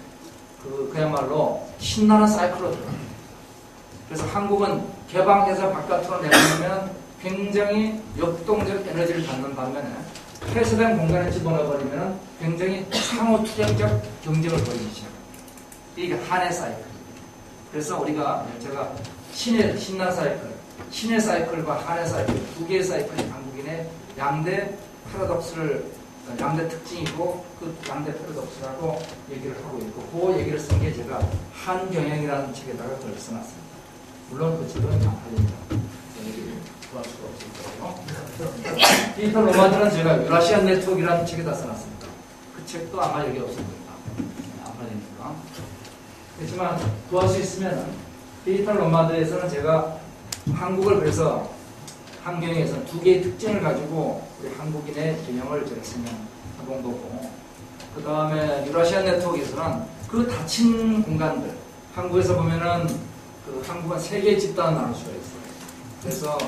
그야말로 신나는 사이클로 들어갑니다. 그래서 한국은 개방해서 바깥으로 내보내면 굉장히 역동적 에너지를 받는 반면에 폐쇄된 공간에 집어넣어버리면 굉장히 상호 투쟁적 경쟁을 벌이기 시작합니다. 이게 한의 사이클. 그래서 제가 신의 사이클, 신의 사이클과 한의 사이클 두 개의 사이클이 한국인의 양대 양대 특징이고 그 양대 패러독스라고 얘기를 하고 있고 그 얘기를 쓴 게 제가 한경영이라는 책에다가 그걸 써놨습니다. 물론 그 책은 안 팔립니다. 얘기를 구할 수가 없을 거예요. 디지털 노마드는 제가 유라시안 네트워크라는 책에다 써놨습니다. 그 책도 아마 여기 없을 겁니다. 안 팔리니까. 그렇지만 구할 수 있으면 디지털 노마드에서는 제가 한국을 그래서 한경영에서는 두 개의 특징을 가지고 우리 한국인의 경영을 제가 설명해본 거고 그 다음에 유라시안 네트워크에서는 그 닫힌 공간들 한국에서 보면은 한국은 세 개의 집단을 나눌 수가 있어요. 그래서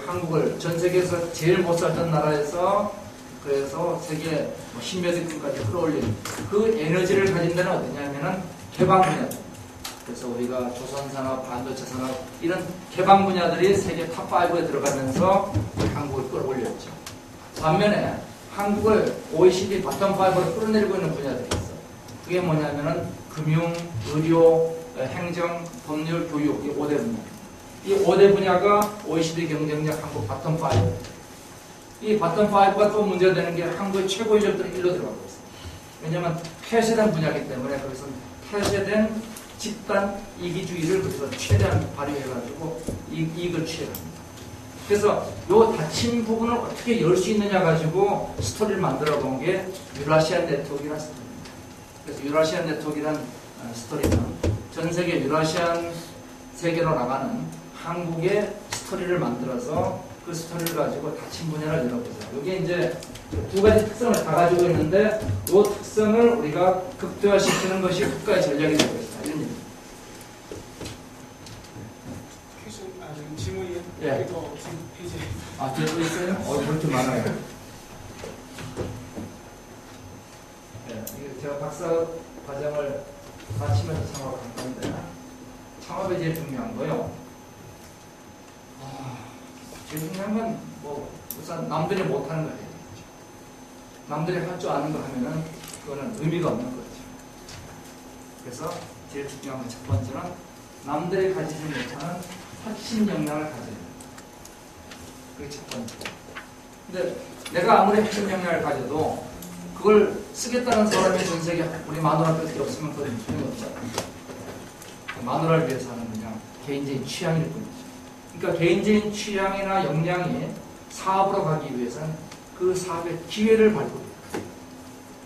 한국을 전 세계에서 제일 못 살던 나라에서 그래서 세계 10몇 위권까지 끌어올린 그 에너지를 가진 데는 어디냐면은 개방 분야들. 그래서 우리가 조선산업, 반도체 산업 이런 개방 분야들이 세계 탑5에 들어가면서 한국을 끌어올렸죠. 반면에 한국을 OECD 바텀5로 끌어내리고 있는 분야들이 있어요. 그게 뭐냐면은 금융, 의료, 행정, 법률, 교육 이 5대 분야. 이 5대 분야가 OECD 경쟁력 한국 바텀5. 이 바텀5가 또 문제가 되는 게 한국의 최고의 기업들이 일로 들어가고 있어요. 왜냐하면 폐쇄된 분야이기 때문에 거기서 폐쇄된 집단 이기주의를 그래서 최대한 발휘해가지고 이익을 취해갑니다. 그래서 이 닫힌 부분을 어떻게 열 수 있느냐 가지고 스토리를 만들어 본 게 유라시안 네트워크라는 스토리입니다. 그래서 유라시안 네트워크라는 스토리는 전 세계 유라시안 세계로 나가는 한국의 스토리를 만들어서 그 스토리를 가지고 닫힌 분야를 열어보자. 이게 이제 두 가지 특성을 다 가지고 있는데 이 특성을 우리가 극대화시키는 것이 국가의 전략이 되고 있다. 이런 얘기입니다. 질문이 예. 이거 지금 페이지에 뒤에 또 있어요? 그렇게 많아요. 이게 제가 박사 과정을 마치면서 창업한 건데 창업이 제일 중요한 거요. 제일 중요한 건 우선 남들이 못하는 거 해야 되죠. 남들이 할 줄 아는 거 하면은 그거는 의미가 없는 거죠. 그래서 제일 중요한 건 첫 번째는 남들이 가지지 못하는 핵심 역량을 가져야 돼요. 그게 첫 번째. 근데 내가 아무리 핵심 역량을 가져도 그걸 쓰겠다는 사람이 전 세계 우리 마누라밖에 없으면 그건 소용이 없잖아요. 마누라를 위해서 하는 그냥 개인적인 취향일 뿐이죠. 그러니까 개인적인 취향이나 역량이 사업으로 가기 위해서는 그 사업의 기회를 발굴해요.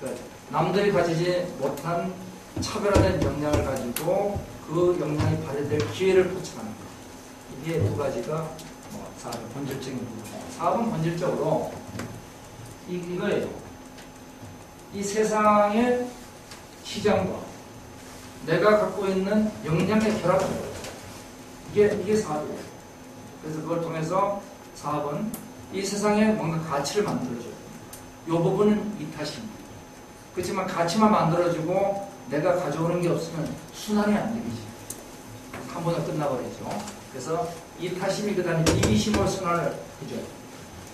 그러니까 남들이 가지지 못한 차별화된 역량을 가지고 그 역량이 발휘될 기회를 포착하는 거예요. 이게 두 가지가 사업의 본질적인 부분이에요. 사업은 본질적으로 이거예요. 이 세상의 시장과 내가 갖고 있는 역량의 결합이에요. 이게 사업이에요. 그래서 그걸 통해서 사업은 이 세상에 뭔가 가치를 만들어줘요. 이 부분은 이타심입니다. 그렇지만 가치만 만들어주고 내가 가져오는 게 없으면 순환이 안 되겠지. 한 번에 끝나버리죠. 그래서 이타심이 그 다음에 이기심으로 순환을 해줘요.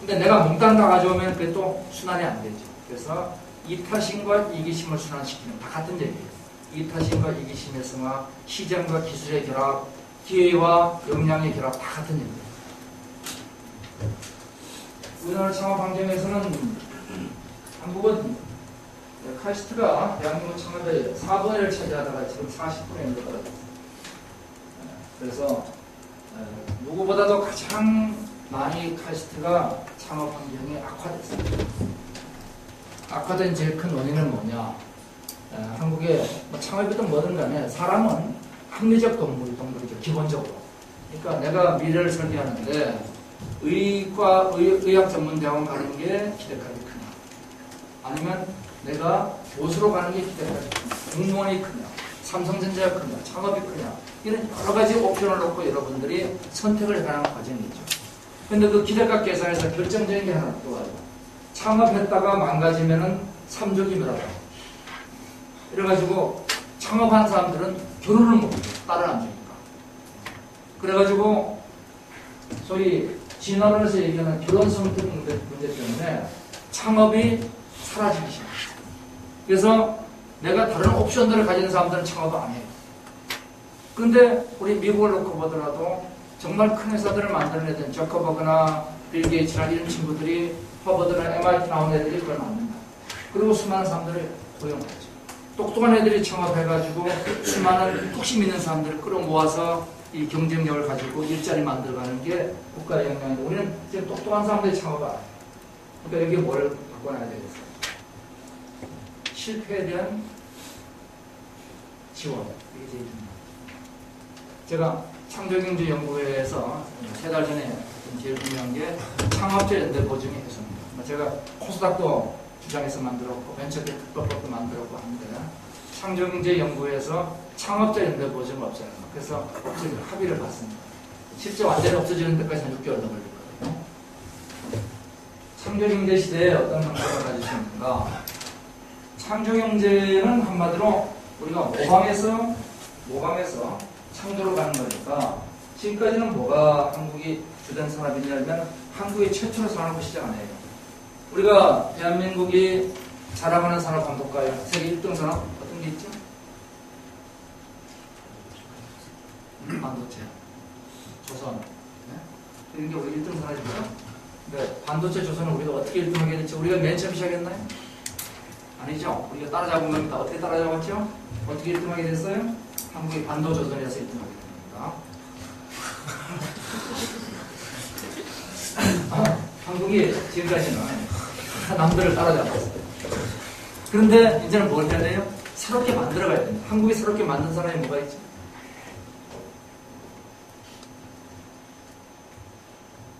근데 내가 몽땅 다 가져오면 그게 또 순환이 안 되죠. 그래서 이타심과 이기심을 순환시키는 다 같은 얘기예요. 이타심과 이기심의 승화, 시장과 기술의 결합, 기회와 역량의 결합 다 같은 얘기예요. 우리나라 창업 환경에서는 한국은 카이스트가 대한민국 창업의 4분의 1을 차지하다가 지금 40분의 1로 떨어졌어요. 그래서 누구보다도 가장 많이 카이스트가 창업 환경이 악화됐습니다. 악화된 제일 큰 원인은 뭐냐? 한국의 창업이든 뭐든 간에 사람은 합리적 동물이죠, 기본적으로. 그러니까 내가 미래를 설계하는데 의학 전문 대학원 가는 게 기대값이 크냐? 아니면 내가 보수로 가는 게 기대값이 크냐? 공무원이 크냐? 삼성전자가 크냐? 창업이 크냐? 이런 여러 가지 옵션을 놓고 여러분들이 선택을 하는 과정이죠. 근데 그 기대값 계산에서 결정적인 게 하나 또 와요. 창업했다가 망가지면은 3조기 뭐라고. 이래가지고 창업한 사람들은 결혼을 못해요. 딸을 안 주니까. 그래가지고 소위 진화론에서 얘기하는 결혼 선택 문제 때문에 창업이 사라지기 시작해요. 그래서 내가 다른 옵션들을 가진 사람들은 창업을 안 해요. 근데 우리 미국을 놓고 보더라도 정말 큰 회사들을 만들어내던 저커버그나 빌 게이츠나 이런 친구들이 허버드나 MIT 나온 애들이 그걸 만든다. 그리고 수많은 사람들을 고용하죠. 똑똑한 애들이 창업해가지고 수많은 뚝심 있는 사람들을 끌어모아서 이 경쟁력을 가지고 일자리 만들어가는 게 국가의 역량인데 우리는 지금 똑똑한 사람들이 창업을 안 해요. 그러니까 여기에 뭘 바꿔놔야 되겠어요? 실패에 대한 지원. 이게 제일 중요합니다. 제가 창조경제연구회에서 3달 전에 제일 중요한 게 창업자 연대 보증의 해소입니다. 제가 코스닥도 주장해서 만들었고 벤처기 특별법도 만들었고 하는데 창조경제연구회에서 창업자 연대 보증을 없애는 거. 그래서 합의를 봤습니다. 실제 완전히 없어지는 데까지는 6개월 더 걸리거든요. 창조경제 시대에 어떤 방법을 가지시는가? 창조경제는 한마디로 우리가 모방해서 창조로 가는 거니까 지금까지는 뭐가 한국이 주된 산업이냐면 한국이 최초로 산업을 시작 안 해요. 우리가 대한민국이 자랑하는 산업 한번 볼까요? 세계 1등 산업 어떤 게 있죠? 반도체, 조선. 네? 이런 게 우리 1등 산업이죠. 근데 반도체, 조선은 우리가 어떻게 1등 하게 됐죠? 우리가 맨 처음 시작했나요? 아니죠. 우리가 따라잡은 겁니다. 어떻게 따라잡았죠? 어떻게 1등 하게 됐어요? 한국이 반도조선에서 1등 하게 됩니다. 한국이 지금까지는 남들을 따라잡았어요. 그런데 이제는 뭘 해야 돼요? 새롭게 만들어가야 됩니다. 한국이 새롭게 만든 사람이 뭐가 있죠?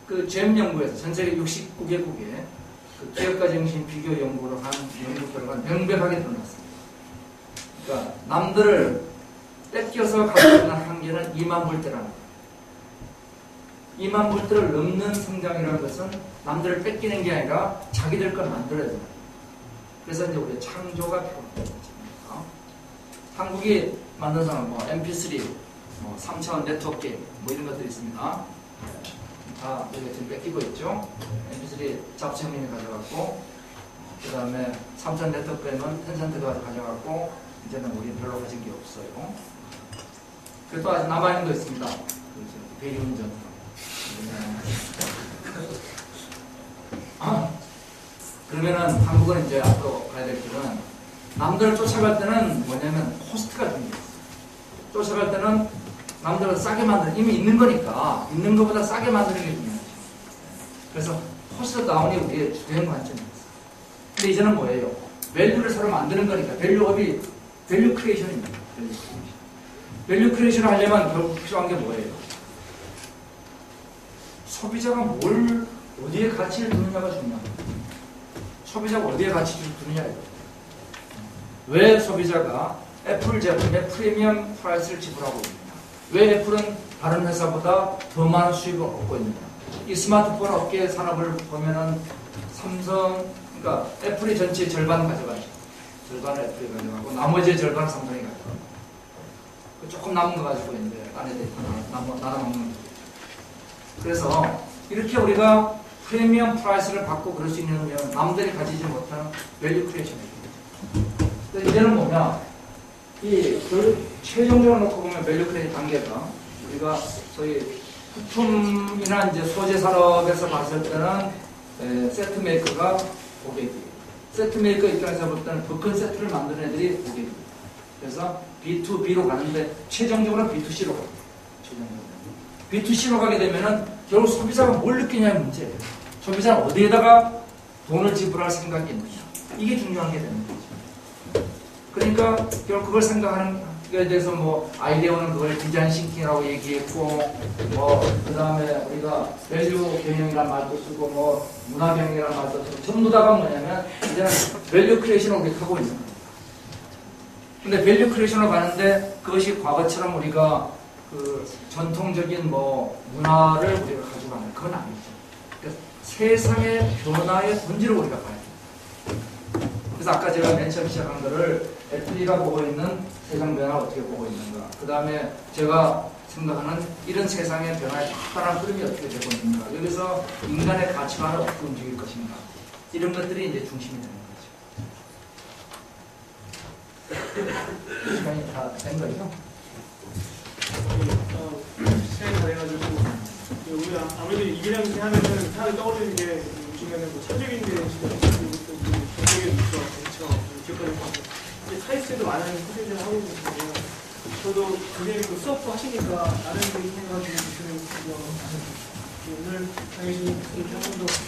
그 GM 연구에서 전 세계 69개국에 그 기업가 정신 비교 연구로 한 연구 결과는 명백하게 드러났습니다. 그러니까 남들을 뺏겨서 가지고 있는 한계는 2만 불대라는 거예요. 2만 불대를 넘는 성장이라는 것은 남들을 뺏기는 게 아니라 자기들 걸 만들어야 된다. 그래서 이제 우리 창조가 필요합니다. 한국이 만든 사람 뭐 MP3, 뭐 3차원 네트워크 게임 뭐 이런 것들이 있습니다. 다 우리가 지금 뺏기고 있죠. MP3 잡채민이 가져갔고 그 다음에 3차원 네트워크 게임은 텐센트가 가져갔고 이제는 우리 별로 가진 게 없어요. 그래도 아직 남아있는 거 있습니다. 대리운전. 그러면은 한국은 이제 앞으로 가야 될 길은 남들을 쫓아갈 때는 뭐냐면 코스트가 중요해요. 쫓아갈 때는 남들을 싸게 만드는, 이미 있는 거니까 있는 것보다 싸게 만드는 게 중요하죠. 그래서 코스트 다운이 우리의 주된 관점이었어요. 근데 이제는 뭐예요? 밸류를 새로 만드는 거니까 밸류업이 밸류 크리에이션입니다. 밸류 크리에이션을 하려면 결국 필요한 게 뭐예요? 소비자가 뭘 어디에 가치를 두느냐가 중요합니다. 소비자가 어디에 가치를 두느냐예요. 왜 소비자가 애플 제품에 프리미엄 프라이스를 지불하고 있느냐? 왜 애플은 다른 회사보다 더 많은 수익을 얻고 있느냐? 이 스마트폰 업계 산업을 보면은 삼성, 그러니까 애플이 전체 절반 가져가죠. 절반을 애플이 가져가고 나머지 절반을 삼성이 가져가고 조금 남은 거 가지고 이제 딴 애들이 나눠 먹는 거죠. 그래서 이렇게 우리가 프리미엄 프라이스를 받고 그럴 수 있는 건 남들이 가지지 못하는 밸류 크리에이션입니다. 이제는 뭐냐, 이 최종적으로 놓고 보면 밸류 크리에이션 단계가 우리가 소위 부품이나 이제 소재 산업에서 봤을 때는 세트 메이커가 고객이에요. 세트 메이커 입장에서 볼 때는 더 큰 세트를 만드는 애들이 고객이에요. 그래서 B2B로 가는데 최종적으로는 B2C로 가요. B2C로 가게 되면은 결국 소비자가 뭘 느끼냐의 문제예요. 소비자는 어디에다가 돈을 지불할 생각이 있느냐. 이게 중요한 게 되는 거죠. 그러니까 결국 그걸 생각하는 그에 대해서 뭐 아이디어는 그걸 디자인 싱킹이라고 얘기했고 그 다음에 우리가 밸류 경영이라는 말도 쓰고 뭐 문화 경영이라는 말도 쓰고 전부 다가 뭐냐면 이제는 밸류 크리에이션을 우리가 하고 있는 거예요. 근데 밸류 크리에이션으로 가는데 그것이 과거처럼 우리가 그 전통적인 뭐 문화를 우리가 가져가는 그건 아니죠. 그러니까 세상의 변화의 본질을 우리가 봐야 돼요. 그래서 아까 제가 맨 처음 시작한 거를 애플리가 보고 있는 세상 변화 어떻게 보고 있는가. 그 다음에 제가 생각하는 이런 세상의 변화의 특별한 흐름이 어떻게 되고 있는가. 여기서 인간의 가치관을 어떻게 움직일 것인가. 이런 것들이 이제 중심이 되는 거죠. 시간이 다 된 거죠? 시간이 다 돼가지고 우리 아무래도 이기량기 하면은 사람이 떠오르는 게 요즘에는 뭐 창조인대 시대 그리고 또 경제계 있죠. 그렇죠. 기억하는 거 같고 이제 카이스트도 많은 코딩을 하고 있는데요. 저도 선생님 수업도 하시니까 나름 되게 생각이 드시는 거 오늘 당연히 이렇게 한 번도 없어.